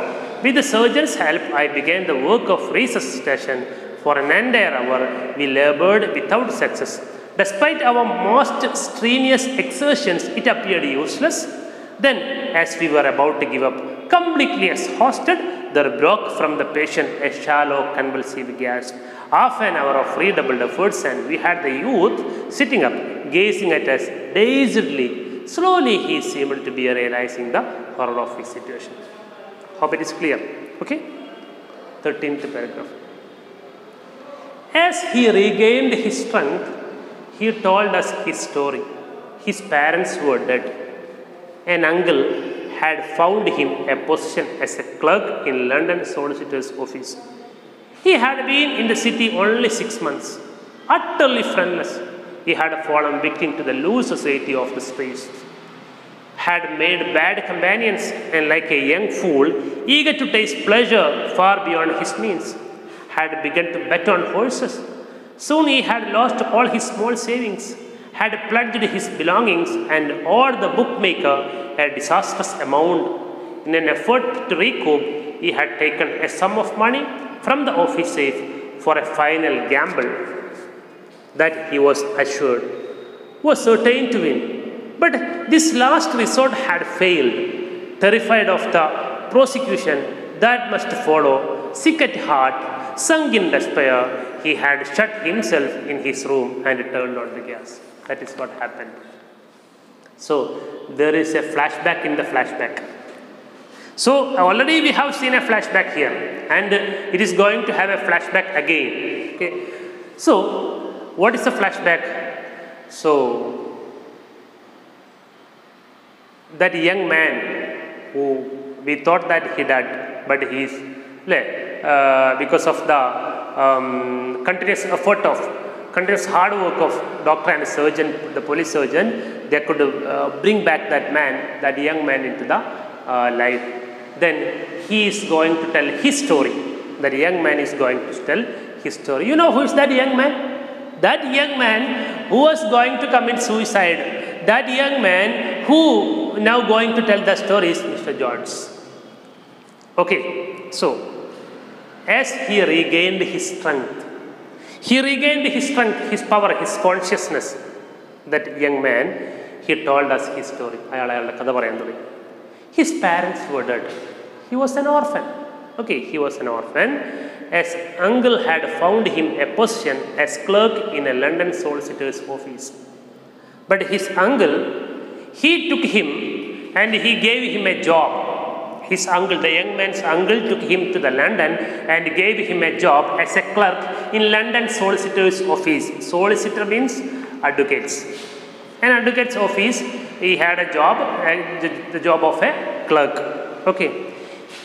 Speaker 1: With the surgeon's help, I began the work of resuscitation. For an entire hour, we labored without success. Despite our most strenuous exertions, it appeared useless. Then, as we were about to give up, completely exhausted, there broke from the patient a shallow, convulsive gasp. Half an hour of redoubled efforts, and we had the youth sitting up, gazing at us dazedly. Slowly, he seemed to be realizing the horror of his situation. Hope it is clear. Okay? 13th paragraph. As he regained his strength, he told us his story. His parents were dead. An uncle had found him a position as a clerk in London solicitor's office. He had been in the city only 6 months. Utterly friendless, he had fallen victim to the loose society of the streets, had made bad companions, and like a young fool, eager to taste pleasure far beyond his means, had begun to bet on horses. Soon he had lost all his small savings, had pledged his belongings, and owed the bookmaker a disastrous amount. In an effort to recoup, he had taken a sum of money from the office safe for a final gamble that he was assured was certain to win. But this last resort had failed. Terrified of the prosecution that must follow, sick at heart, sunk in despair, he had shut himself in his room and turned on the gas. That is what happened. So there is a flashback in the flashback. So already we have seen a flashback here, and it is going to have a flashback again. Okay. So what is the flashback? So that young man who we thought that he died, but he is because of the continuous hard work of doctor and surgeon, the police surgeon, they could bring back that young man into the life. Then he is going to tell his story. That young man is going to tell his story. You know who is that young man? That young man who was going to commit suicide, that young man who now going to tell the story is Mr. George. Okay, so as he regained his strength, his power, his consciousness, that young man, he told us his story. His parents were dead. He was an orphan. Okay, he was an orphan. His uncle had found him a position as clerk in a London solicitor's office. But his uncle, he took him and he gave him a job. His uncle, the young man's uncle, took him to the London and gave him a job as a clerk in London solicitor's office. Solicitor means advocates. In advocate's office, he had a job, the job of a clerk. Okay.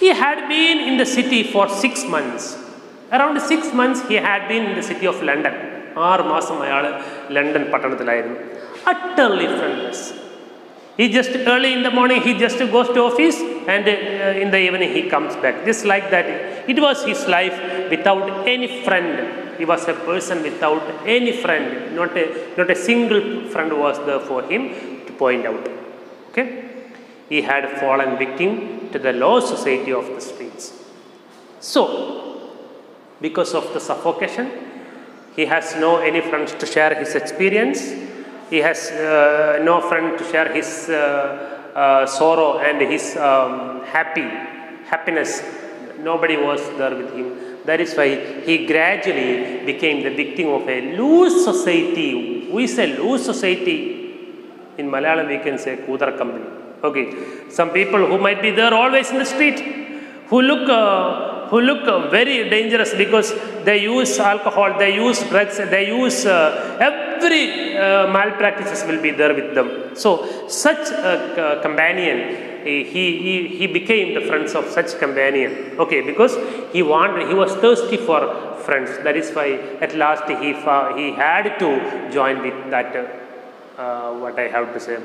Speaker 1: He had been in the city for 6 months. Around 6 months, he had been in the city of London. 6 മാസം അയാൾ London പട്ടണത്തിലായിരുന്നു. Utterly friendless. He just early in the morning, he just goes to office, and in the evening he comes back. Just like that. It was his life without any friend. He was a person without any friend. Not a single friend was there for him to point out. Okay? He had fallen victim to the low society of the streets. So, because of the suffocation, he has no any friends to share his experience. He has no friend to share his sorrow and his happiness. Nobody was there with him. That is why he gradually became the victim of a loose society. Who is a loose society? In Malayalam we can say Kudar company. Okay, some people who might be there always in the street, who look very dangerous because they use alcohol, they use drugs, they use every malpractices will be there with them. So such a companion, he became the friends of such companion. Okay, because he was thirsty for friends. That is why at last he had to join with that what I have to say,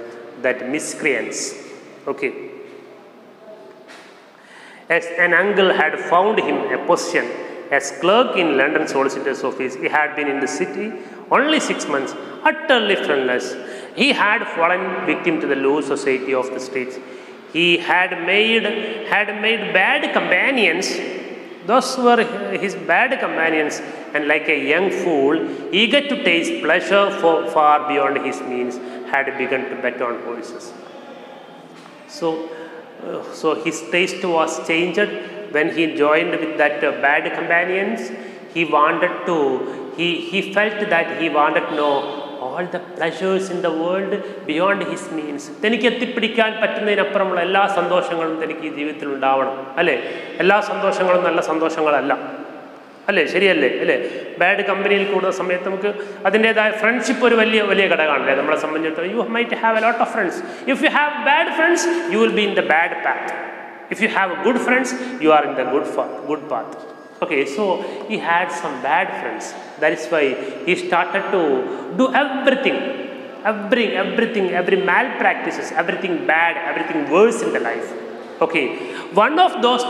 Speaker 1: that miscreants. Okay. As an uncle had found him a position as clerk in London solicitor's office, he had been in the city only 6 months, utterly friendless. He had fallen victim to the low society of the streets. He had made bad companions. Those were his bad companions, and like a young fool, eager to taste pleasure far beyond his means, had begun to bet on horses. So his taste was changed when he joined with that bad companions. He felt that he wanted to know all the pleasures in the world beyond his means. തനിക്ക് എത്തിപ്പിടിക്കാൻ പറ്റുന്നതിനപ്പുറമുള്ള എല്ലാ സന്തോഷങ്ങളും തനിക്ക് ഈ ജീവിതത്തിൽ ഉണ്ടാവണം അല്ലേ? എല്ലാ സന്തോഷങ്ങളും നല്ല സന്തോഷങ്ങളല്ല അല്ലേ? ശരിയല്ലേ? അല്ലേ? ബാഡ് കമ്പനിയിൽ കൂടുന്ന സമയത്ത് നമുക്ക് അതിൻ്റെതായ ഫ്രണ്ട്ഷിപ്പ് ഒരു വലിയ ഘടകമാണല്ലേ നമ്മളെ സംബന്ധിച്ചിടത്തോളം. You might have a lot of friends. If you have bad friends, you will be in the bad path. If you have good friends, you are in the good path. Okay, so he had some bad friends. That is why he started to do everything, every malpractices, everything bad, everything worse in the life. Okay, one of those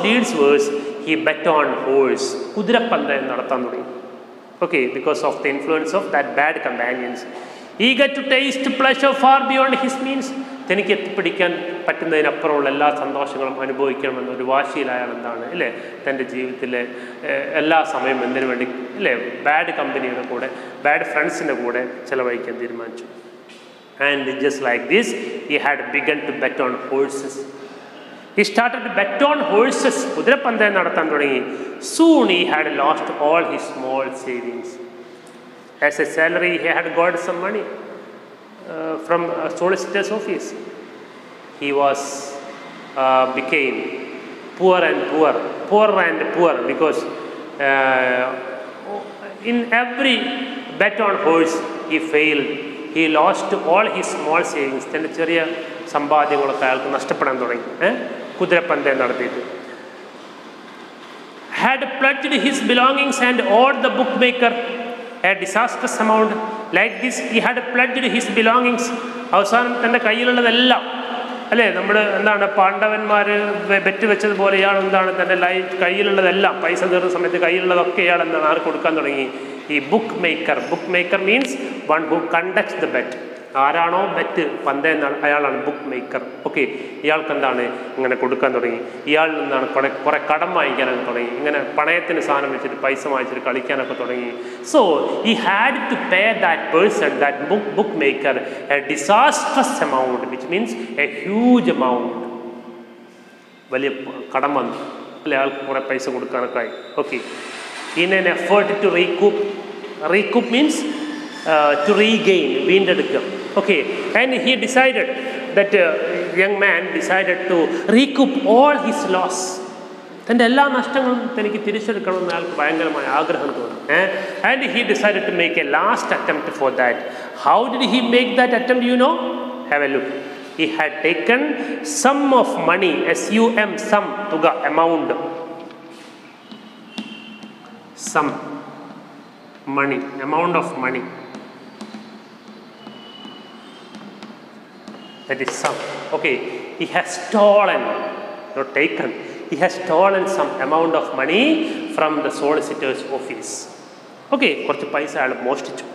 Speaker 1: deeds was he bet on horse. Kudirapandayam nadathan thodi. Okay, because of the influence of that bad companions. Eager to taste pleasure far beyond his means. തനിക്ക് എത്തിപ്പിടിക്കാൻ പറ്റുന്നതിനപ്പുറമുള്ള എല്ലാ സന്തോഷങ്ങളും അനുഭവിക്കണമെന്നൊരു വാശിയിൽ അയാൾ എന്താണ് അല്ലേ തൻ്റെ ജീവിതത്തിലെ എല്ലാ സമയം എന്തിനു വേണ്ടി അല്ലേ ബാഡ് കമ്പനിയുടെ കൂടെ ബാഡ് ഫ്രണ്ട്സിൻ്റെ കൂടെ ചിലവഴിക്കാൻ തീരുമാനിച്ചു. And just like this he had begun to bet on horses. He started to bet on horses. കുതിരപ്പന്തയം നടത്താൻ തുടങ്ങി. Soon he had lost all his small savings. As a salary he had got some money from a solicitor's office. He became poorer and poorer because in every bet on horse he failed. He lost all his small savings. തൻ്റെ ചെറിയ സമ്പാദ്യങ്ങളൊക്കെ അയാൾക്ക് നഷ്ടപ്പെടാൻ തുടങ്ങി കുതിരപ്പന്തയം നടത്തിയിട്ട്. Had pledged his belongings and owed the bookmaker a disastrous amount. Like this, he had pledged his belongings. അവസാനം തൻ്റെ കയ്യിലുള്ളതെല്ലാം അല്ലേ നമ്മൾ എന്താണ് പാണ്ഡവന്മാർ ബെറ്റ് വെച്ചതുപോലെ ഇയാൾ എന്താണ് തൻ്റെ കയ്യിലുള്ളതെല്ലാം പൈസ തീർന്ന സമയത്ത് കയ്യിലുള്ളതൊക്കെ ഇയാൾ എന്താണ് ആർക്ക് കൊടുക്കാൻ തുടങ്ങി? ഈ bookmaker means one who conducts the bet. ആരാണോ ബെറ്റ് പന്തയെന്നാണ് അയാളാണ് ബുക്ക് മേക്കർ. ഓക്കെ, ഇയാൾക്ക് എന്താണ് ഇങ്ങനെ കൊടുക്കാൻ തുടങ്ങി. ഇയാളിൽ നിന്നാണ് കുറെ കടം വാങ്ങിക്കാനൊക്കെ തുടങ്ങി. ഇങ്ങനെ പണയത്തിന് സാധനം വെച്ചിട്ട് പൈസ വാങ്ങിച്ചിട്ട് കളിക്കാനൊക്കെ തുടങ്ങി. So he had to pay that person, that book maker, a disastrous amount, which means a huge amount. വലിയ കടം വന്നു അല്ലെ, അയാൾക്ക് കുറെ പൈസ കൊടുക്കാനൊക്കെ ആയി. Okay, in an effort to recoup means to regain, വീണ്ടെടുക്കുക. Okay, and he decided that young man decided to recoup all his loss. തൻ്റെ എല്ലാ നഷ്ടങ്ങളും തനിക്ക് തിരിച്ചെടുക്കണമെന്ന് അയാൾക്ക് ഭയങ്കരമായ ആഗ്രഹം തോന്നി. And he decided to make a last attempt for that. How did he make that attempt? You know, have a look. He had taken sum of money, sum, sum, tuga, amount, sum, money, amount of money. That is sum. Okay, he has stolen, not taken. He has stolen some amount of money from the solicitor's office. Okay, കുറച്ച് പൈസ അയാൾ മോഷ്ടിച്ചു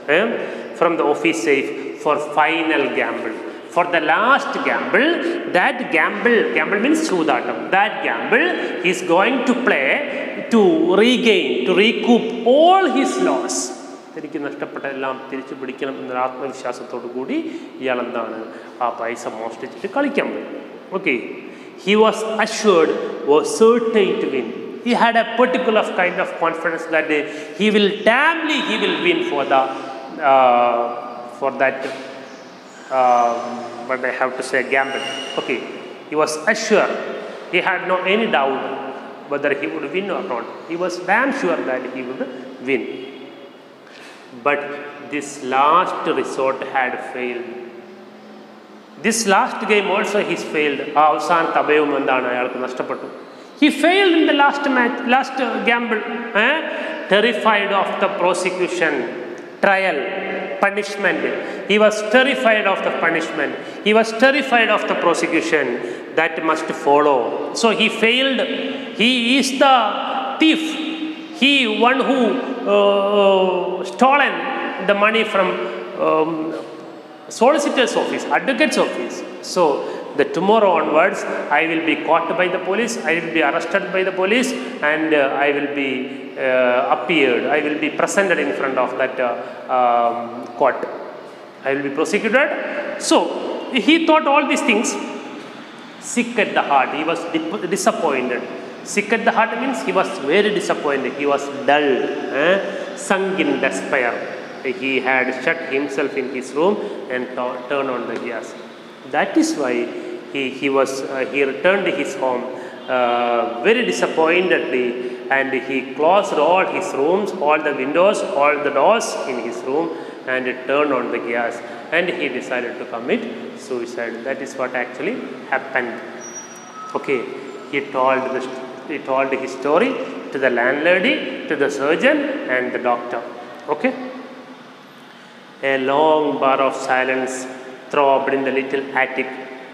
Speaker 1: from the office safe for final gamble. For the last gamble, that gamble means ചൂതാട്ടം. That gamble he is going to play to regain, to recoup all his loss. തനിക്ക് നഷ്ടപ്പെട്ട എല്ലാം തിരിച്ചു പിടിക്കണം എന്നൊരു ആത്മവിശ്വാസത്തോടു കൂടി ഇയാൾ എന്താണ് ആ പൈസ മോഷ്ടിച്ചിട്ട് കളിക്കാൻ പോയി. Okay, he was assured, was certain to win. He had a particular kind of confidence that he will win for that but I have to say gamble. Okay, he was assured, he had no any doubt whether he would win or not. He was damn sure that he would win. But this last resort had failed. This last game also he failed. അവസാനത്തെ അഭയം എന്താണ് അയാൾക്ക് നഷ്ടപ്പെട്ടു. He failed in the last gamble. Terrified of the prosecution, trial, punishment. He was terrified of the punishment. He was terrified of the prosecution that must follow. So he failed. He is the thief. He one who stolen the money from solicitor's office, advocate's office. So the tomorrow onwards, I will be caught by the police. I will be arrested by the police, and I will be appeared. I will be presented in front of that court. I will be prosecuted. So he thought all these things. Sick at the heart, he was disappointed. Sick at the heart means he was very disappointed. He was dull, sunk in despair. He had shut himself in his room and turned on the gas. That is why he returned to his home very disappointedly, and he closed all his rooms, all the windows, all the doors in his room, and turned on the gas, and he decided to commit suicide. That is what actually happened. Okay, he told his story to the landlady, to the surgeon, and the doctor. Okay, a long bar of silence throbbed in the little attic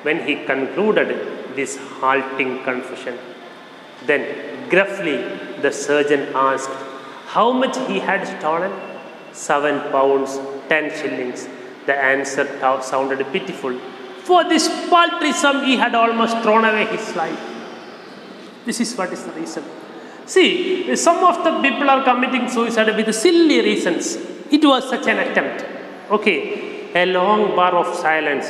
Speaker 1: when he concluded this halting confession. Then gruffly the surgeon asked how much he had stolen. 7 pounds 10 shillings. The answer sounded pitiful. For this paltry sum he had almost thrown away his life. This is what is the reason. See, some of the people are committing suicide with silly reasons. It was such an attempt. Okay, a long bar of silence.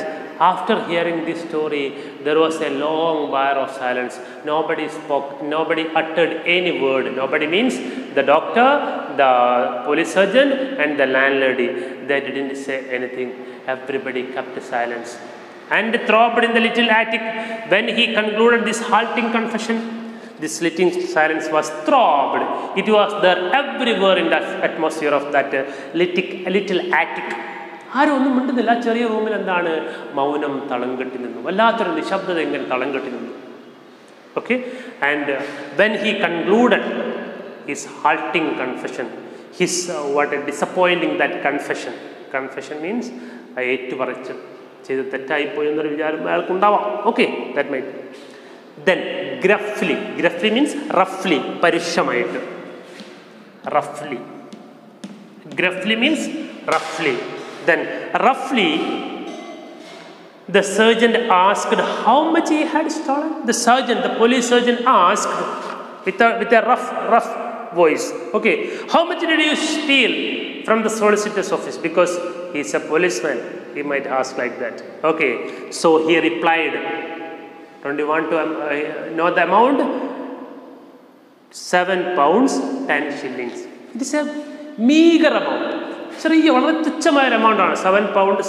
Speaker 1: After hearing this story, there was a long bar of silence. Nobody spoke, nobody uttered any word. Nobody means the doctor, the police surgeon, and the landlady. They didn't say anything. Everybody kept silence. And throbbed in the little attic when he concluded this halting confession. This little silence was throbbed. It was there everywhere in the atmosphere of that little attic. ആരും ഒന്നും മിണ്ടുന്നില്ല. ചെറിയ റൂമിൽ എന്താണ് മൗനം തളം കെട്ടി നിന്നു. വല്ലാത്തൊരു നിശബ്ദത എങ്ങനെ തളം കെട്ടി നിന്നു. Okay, and when he concluded his ഹാൾട്ടിങ് confession, his what A disappointing that confession. Confession means ഏറ്റുപറച്ച് ചെയ്ത് തെറ്റായിപ്പോയി എന്നൊരു വിചാരം അയാൾക്കുണ്ടാവാം. Okay, that might. Then ഗ്രഫ്ലി, ഗ്രഫ്ലി means റഫ്ലി, പരുഷമായിട്ട്. റഫ്ലി, ഗ്രഫ്ലി means റഫ്ലി. Then roughly The sergeant asked how much he had stolen. The sergeant, the police sergeant asked with a rough voice, okay, how much did you steal from the solicitor's office? Because he's a policeman, he might ask like that. Okay, so he replied, don't you want to know the amount? 7 pounds 10 shillings. It is a meager amount. ചെറിയ വളരെ തുച്ഛമായ ഒരു എമൗണ്ടാണ് 7 pounds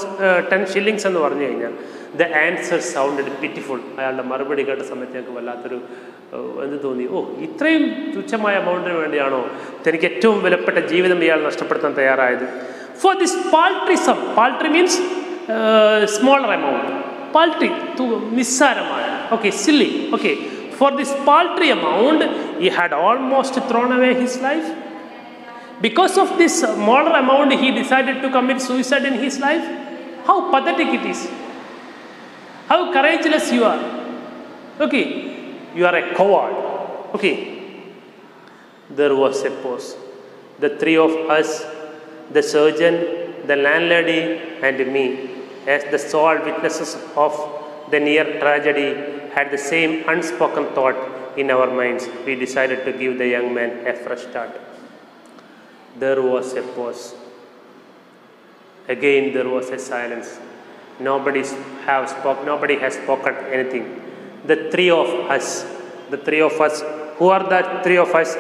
Speaker 1: 10 shillings എന്ന് പറഞ്ഞു കഴിഞ്ഞാൽ. The answer sounded pitiful. അയാളുടെ മറുപടി കേട്ട സമയത്ത് ഞങ്ങൾക്ക് വല്ലാത്തൊരു എന്ത് തോന്നി, ഓ ഇത്രയും തുച്ഛമായ എമൗണ്ടിന് വേണ്ടിയാണോ തനിക്ക് ഏറ്റവും വിലപ്പെട്ട ജീവിതം ഇയാൾ നഷ്ടപ്പെടുത്താൻ തയ്യാറായത്? For this paltry sum, paltry means smaller amount, paltry, നിസ്സാരമായ, okay, silly, okay, for this paltry amount he had almost thrown away his life. Because of this smaller amount he decided to commit suicide in his life. How pathetic it is. How courageous you are. Okay, you are a coward. Okay, there was a pause. The three of us, the surgeon, the landlady and me, as the sole witnesses of the near tragedy, had the same unspoken thought in our minds. We decided to give the young man a fresh start. There was a pause. Again there was a silence. Nobody has spoken anything. The three of us, who are the three of us?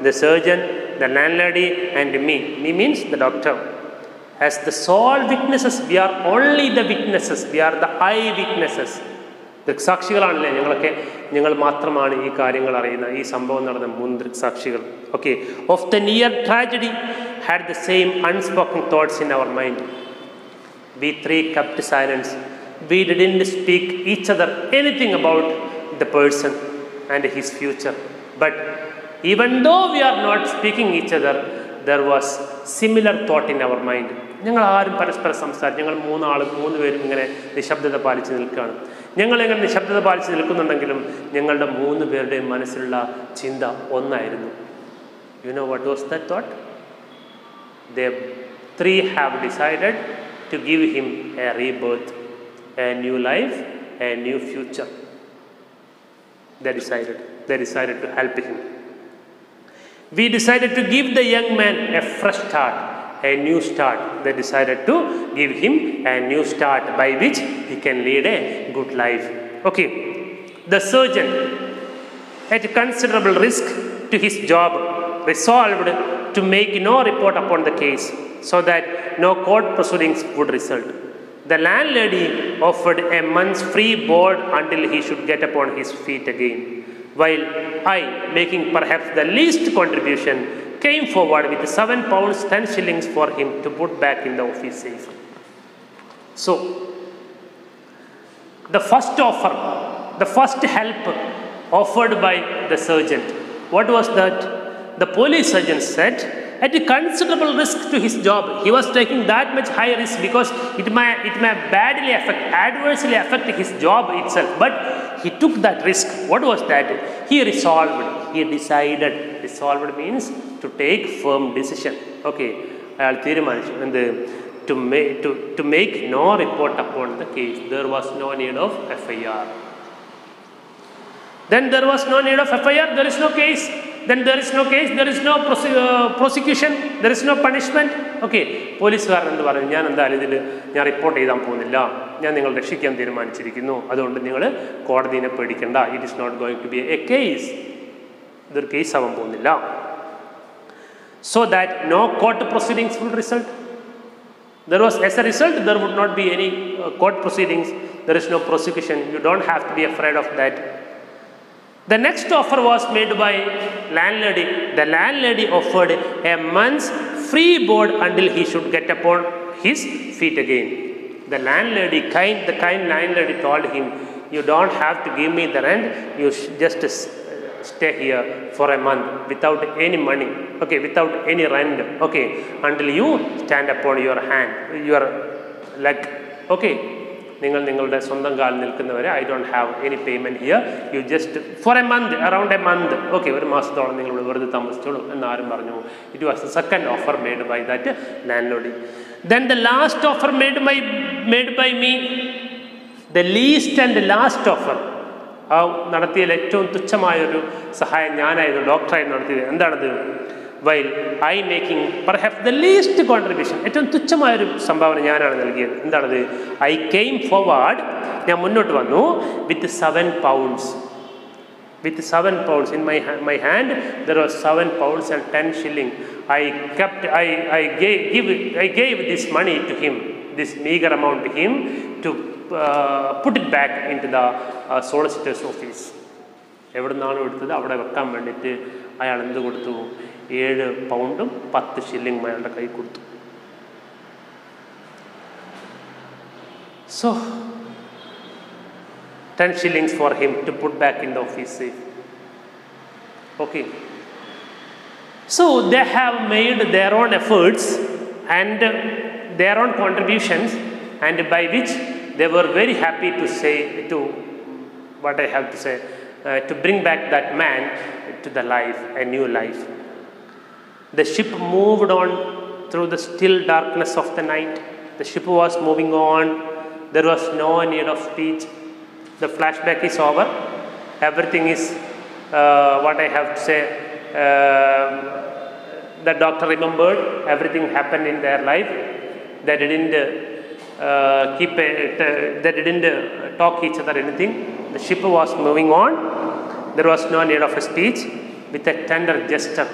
Speaker 1: The surgeon, the landlady and me. Me means the doctor. As the sole witnesses, we are only the witnesses. We are the eyewitnesses. ദൃക്സാക്ഷികളാണല്ലേ ഞങ്ങളൊക്കെ, ഞങ്ങൾ മാത്രമാണ് ഈ കാര്യങ്ങൾ അറിയുന്ന, ഈ സംഭവം നടന്ന 3 ദൃക്സാക്ഷികൾ. Okay, of the near tragedy had the same unspoken thoughts in our mind. We three kept silence. We didn't speak each other anything about the person and his future. But even though we are not speaking each other, there was similar thought in our mind. ഞങ്ങൾ ആരും പരസ്പരം സംസാരിച്ചു. ഞങ്ങൾ 3 പേരും ഇങ്ങനെ നിശബ്ദത പാലിച്ച് നിൽക്കുകയാണ്. ഞങ്ങളിങ്ങനെ നിശബ്ദത പാലിച്ച് നിൽക്കുന്നുണ്ടെങ്കിലും ഞങ്ങളുടെ 3 പേരുടെയും മനസ്സിലുള്ള ചിന്ത ഒന്നായിരുന്നു. You know what was that thought? They 3 have decided to give him a rebirth, a new life, a new future. They decided to help him. We decided to give the young man a fresh start, a new start. They decided to give him a new start by which he can lead a good life. Okay, the surgeon, at considerable risk to his job, resolved to make no report upon the case, so that no court proceedings would result. The landlady offered a month's free board until he should get upon his feet again, while I, making perhaps the least contribution, came forward with 7 pounds 10 shillings for him to put back in the office safe. So, the first offer, the first help offered by the surgeon, what was that? The police surgeon said, at a considerable risk to his job, he was taking that much high risk because it may adversely affect his job itself. But he took that risk. What was that? He resolved. He decided. Resolved means to take firm decision. Okay, അയാൾ തീരുമാനിച്ചു എന്ത്? To make no report upon the case. There was no need of FIR. Then there was no need of FIR. There is no case. Then there is no case. There is no prosecution. There is no punishment. Okay, പോലീസുകാരൻ എന്ത് പറഞ്ഞു? ഞാൻ എന്തായാലും ഇതിൽ ഞാൻ report ചെയ്താൻ പോകുന്നില്ല, ഞാൻ നിങ്ങൾ രക്ഷിക്കാൻ തീരുമാനിച്ചിരിക്കുന്നു, അതുകൊണ്ട് നിങ്ങൾ കോടതിനെ പേടിക്കേണ്ട. It is not going to be a case. ഇതൊരു കേസ് ആവാൻ പോകുന്നില്ല. So that no court proceedings would result. As a result, there would not be any court proceedings. There is no prosecution. You don't have to be afraid of that. The next offer was made by landlady. The landlady offered a month's free board until he should get upon his feet again. The kind landlady told him, you don't have to give me the rent. You just stay here for a month without any money. Okay, without any rent. Okay, until you stand upon your leg. Okay. നിങ്ങളുടെ സ്വന്തം കാലിൽ നിൽക്കുന്നവരെ I don't have any payment here, you just for a month, around a month, okay, 1 മാസത്തോളം നിങ്ങൾ വെറുതെ താമസിച്ചോളൂ എന്നാരും പറഞ്ഞു. It was the second offer made by that landlady. Then the last offer made by me, The least and last offer. നടത്തിയതിൽ ഏറ്റവും തുച്ഛമായൊരു സഹായം ഞാനായിരുന്നു, ഡോക്ടറായിരുന്നു നടത്തിയത്. എന്താണത്? While I making perhaps the least contribution, ഏറ്റവും തുച്ഛമായൊരു സംഭാവന ഞാനാണ് നൽകിയത്. എന്താണത്? I came forward, ഞാൻ മുന്നോട്ട് വന്നു, with 7 pounds. With 7 pounds in my hand, there was 7 pounds and 10 shillings. I gave this money to him, this meager amount to him, to put it back into the solicitor's office. എവിടെ നിന്നാണ് എടുത്തത് അവിടെ വെക്കാൻ വേണ്ടിയിട്ട് അയാൾ എന്ത് കൊടുത്തു? 7 പൗണ്ടും 10 ഷില്ലിങ്ങും അയാളുടെ കൈ കൊടുത്തു. So 10 shillings for him to put back in the office safe. Okay. So they have made their own efforts and their own contributions, and by which they were very happy to say, to what I have to say, to bring back that man to the life, a new life. The ship moved on through the still darkness of the night. The ship was moving on. There was no need of speech. The flashback is over. Everything is what I have to say. The doctor remembered everything happened in their life. They didn't they didn't talk each other anything. The ship was moving on. There was no need of a speech. With a tender gesture,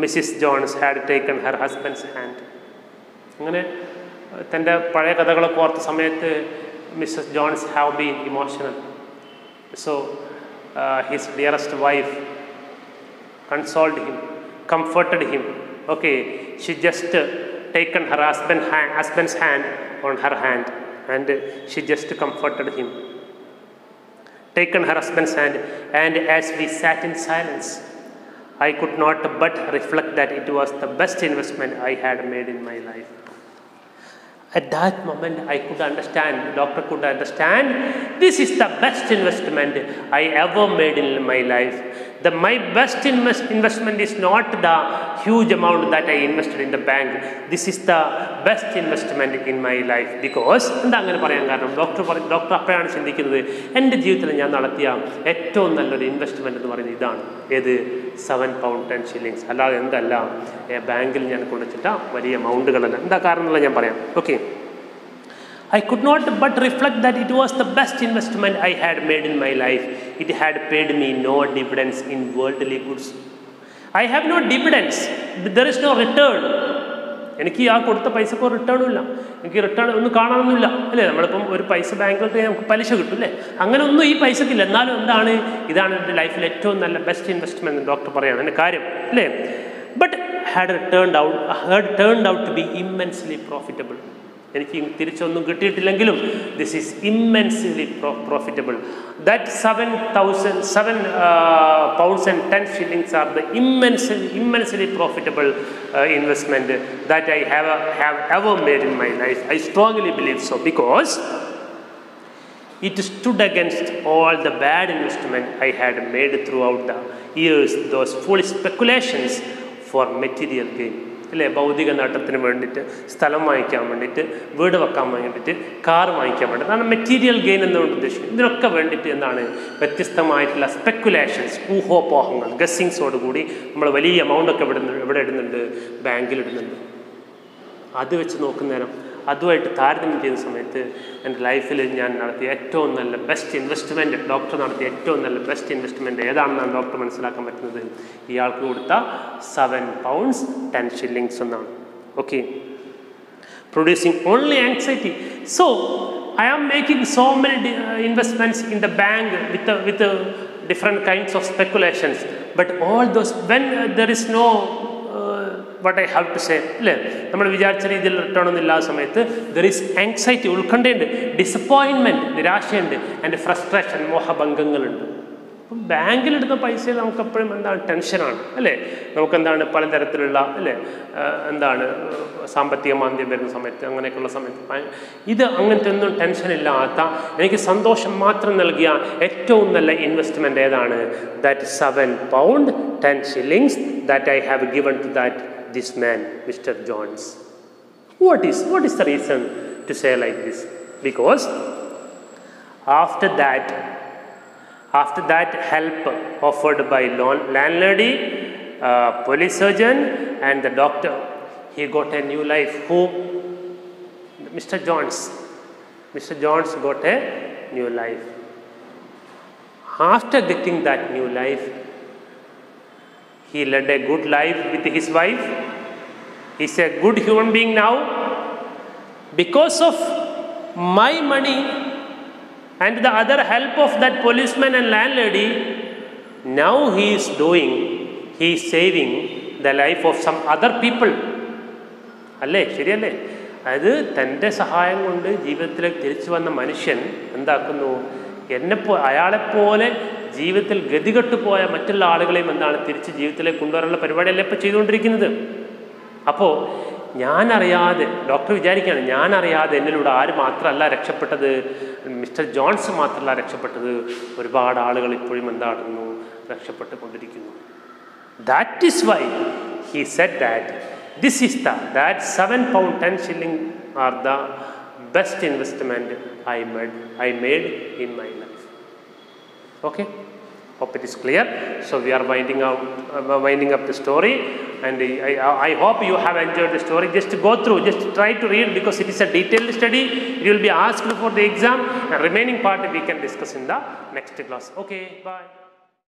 Speaker 1: Mrs. Jones had taken her husband's hand. അങ്ങനെ തൻ്റെ പഴയ കഥകളൊക്കെ ഓർത്ത സമയത്ത് Mrs. Jones have been emotional. So his dearest wife consoled him, comforted him. Okay, she just taken her husband's hand on her hand, and she just comforted him. Taken her husband's hand, and as we sat in silence, I could not but reflect that it was the best investment I had made in my life. At that moment, I could understand, the doctor could understand, this is the best investment I ever made in my life. My best investment is not the huge amount that I invested in the bank. This is the best investment in my life. Because, എന്താ അങ്ങനെ പറയാൻ കാരണം? Doctor അപ്പോഴാണ് ചിന്തിക്കുന്നത്, എൻ്റെ ജീവിതത്തിൽ ഞാൻ നടത്തിയ ഏറ്റവും നല്ലൊരു ഇൻവെസ്റ്റ്മെൻറ്റ് എന്ന് പറയുന്നത് ഇതാണ്. ഏത്? 7 pound 10 shillings. അല്ലാതെ എന്തല്ല ബാങ്കിൽ ഞാൻ കൊണ്ടുവച്ചിട്ട വലിയ എമൗണ്ടുകളല്ല. എന്താ കാരണം എന്നുള്ളത് ഞാൻ പറയാം. Okay. I could not but reflect that it was the best investment I had made in my life. It had paid me no dividends in worldly goods. I have no dividends. There is no return. എനിക്ക് ആ കൊടുത്ത പൈസക്കോ റിട്ടേണും ഇല്ല. എനിക്ക് return ഒന്നും കാണാനൊന്നുമില്ല അല്ലേ? നമ്മളിപ്പം ഒരു പൈസ ബാങ്കിലോട്ട് നമുക്ക് പലിശ കിട്ടും അല്ലേ? അങ്ങനെ ഒന്നും ഈ പൈസക്കില്ല. എന്നാലും എന്താണ്? ഇതാണ് എൻ്റെ ലൈഫിൽ ഏറ്റവും നല്ല ബെസ്റ്റ് ഇൻവെസ്റ്റ്മെൻറ്റ് ഡോക്ടർ പറയാണ്. എൻ്റെ കാര്യം അല്ലേ? But had turned out to be immensely profitable. എനിക്ക് തിരിച്ചൊന്നും കിട്ടിയിട്ടില്ലെങ്കിലും this is immensely profitable. That 7 pounds and 10 shillings are the immensely profitable investment that I have ever made in my life. I strongly believe so, because it stood against all the bad investment I had made throughout the years, those foolish speculations for material gain. അല്ലേ? ഭൗതിക നേട്ടത്തിന് വേണ്ടിയിട്ട്, സ്ഥലം വാങ്ങിക്കാൻ വേണ്ടിയിട്ട്, വീട് വെക്കാൻ വേണ്ടിയിട്ട്, കാർ വാങ്ങിക്കാൻ വേണ്ടിയിട്ട്, അതാണ് മെറ്റീരിയൽ ഗെയിൻ എന്നുകൊണ്ട് ഉദ്ദേശിക്കുന്നത്. ഇതിനൊക്കെ വേണ്ടിയിട്ട് എന്താണ്? വ്യത്യസ്തമായിട്ടുള്ള സ്പെക്കുലേഷൻസ്, ഊഹോപോഹങ്ങൾ, ഗസ്സിങ്സോടുകൂടി നമ്മൾ വലിയ എമൗണ്ടൊക്കെ ഇവിടെ ഇടുന്നുണ്ട്, ബാങ്കിൽ ഇടുന്നുണ്ട്. അത് വെച്ച് നോക്കുന്നേരം അതുമായിട്ട് താരതമ്യം ചെയ്യുന്ന സമയത്ത് എൻ്റെ ലൈഫിൽ ഞാൻ നടത്തിയ ഏറ്റവും നല്ല ബെസ്റ്റ് ഇൻവെസ്റ്റ്മെൻറ്റ്, ഡോക്ടർ നടത്തിയ ഏറ്റവും നല്ല ബെസ്റ്റ് ഇൻവെസ്റ്റ്മെൻറ്റ് ഏതാണെന്നാണ് ഡോക്ടർ മനസ്സിലാക്കാൻ പറ്റുന്നത്. ഇയാൾക്ക് കൊടുത്ത 7 pounds 10 shillings എന്നാണ്. Okay. Producing only anxiety. So I am making so many investments in the bank with different kinds of speculations, but all those, when there is no what I have to say, അല്ലേ? നമ്മൾ വിചാരിച്ച രീതിയിൽ return ഒന്നും ഇല്ലാത്ത സമയത്ത് there is anxiety, ഉത്കണ്ഠയുണ്ട്, disappointment, നിരാശയുണ്ട്, and frustration, മോഹഭംഗങ്ങളുണ്ട്. അപ്പം ബാങ്കിലെടുത്ത പൈസയിൽ നമുക്കെപ്പോഴും എന്താണ്? ടെൻഷനാണ് അല്ലേ? നമുക്കെന്താണ്? പലതരത്തിലുള്ള അല്ലേ എന്താണ് സാമ്പത്തിക മാന്ദ്യം വരുന്ന സമയത്ത്, അങ്ങനെയൊക്കെയുള്ള സമയത്ത് ഇത് അങ്ങനത്തെ ഒന്നും ടെൻഷനില്ലാത്ത, എനിക്ക് സന്തോഷം മാത്രം നൽകിയ ഏറ്റവും നല്ല ഇൻവെസ്റ്റ്മെൻറ്റ് ഏതാണ്? That 7 pound 10 shillings that I have given to this man, Mr. Jones. What is the reason to say like this? because after that help offered by landlady, police surgeon and the doctor, he got a new life. Who? Mr. Jones. Mr. Jones got a new life. After getting that new life, he led a good life with his wife. He's a good human being now. Because of my money and the other help of that policeman and landlady, now he is saving the life of some other people. അല്ലേ ശരിയല്ലേ? അത് തൻ്റെ സഹായം കൊണ്ട് ജീവിതത്തിലേക്ക് തിരിച്ചു വന്ന മനുഷ്യൻ എന്താക്കുന്നു? അയാളെപ്പോലെ ജീവിതത്തിൽ ഗതികെട്ടു പോയ മറ്റുള്ള ആളുകളെയും എന്താണ് തിരിച്ച് ജീവിതത്തിലേക്ക് കൊണ്ടുവരാനുള്ള പരിപാടിയല്ലേ ഇപ്പോൾ ചെയ്തുകൊണ്ടിരിക്കുന്നത്. അപ്പോൾ ഞാനറിയാതെ, ഡോക്ടർ വിചാരിക്കുകയാണ്, ഞാനറിയാതെ എന്നിലൂടെ ആര് മാത്രമല്ല രക്ഷപ്പെട്ടത്, മിസ്റ്റർ ജോൺസ് മാത്രമല്ല രക്ഷപ്പെട്ടത്, ഒരുപാട് ആളുകൾ ഇപ്പോഴും എന്താകുന്നു, രക്ഷപ്പെട്ടുകൊണ്ടിരിക്കുന്നു. That is why he said that this is that £7 10 shilling are the best investment I made in my life. Okay, hope it is clear. So we are winding up the story, and I hope you have enjoyed the story. Just go through, just try to read, because it is a detailed study. You will be asked for the exam, and remaining part we can discuss in the next class. Okay, bye.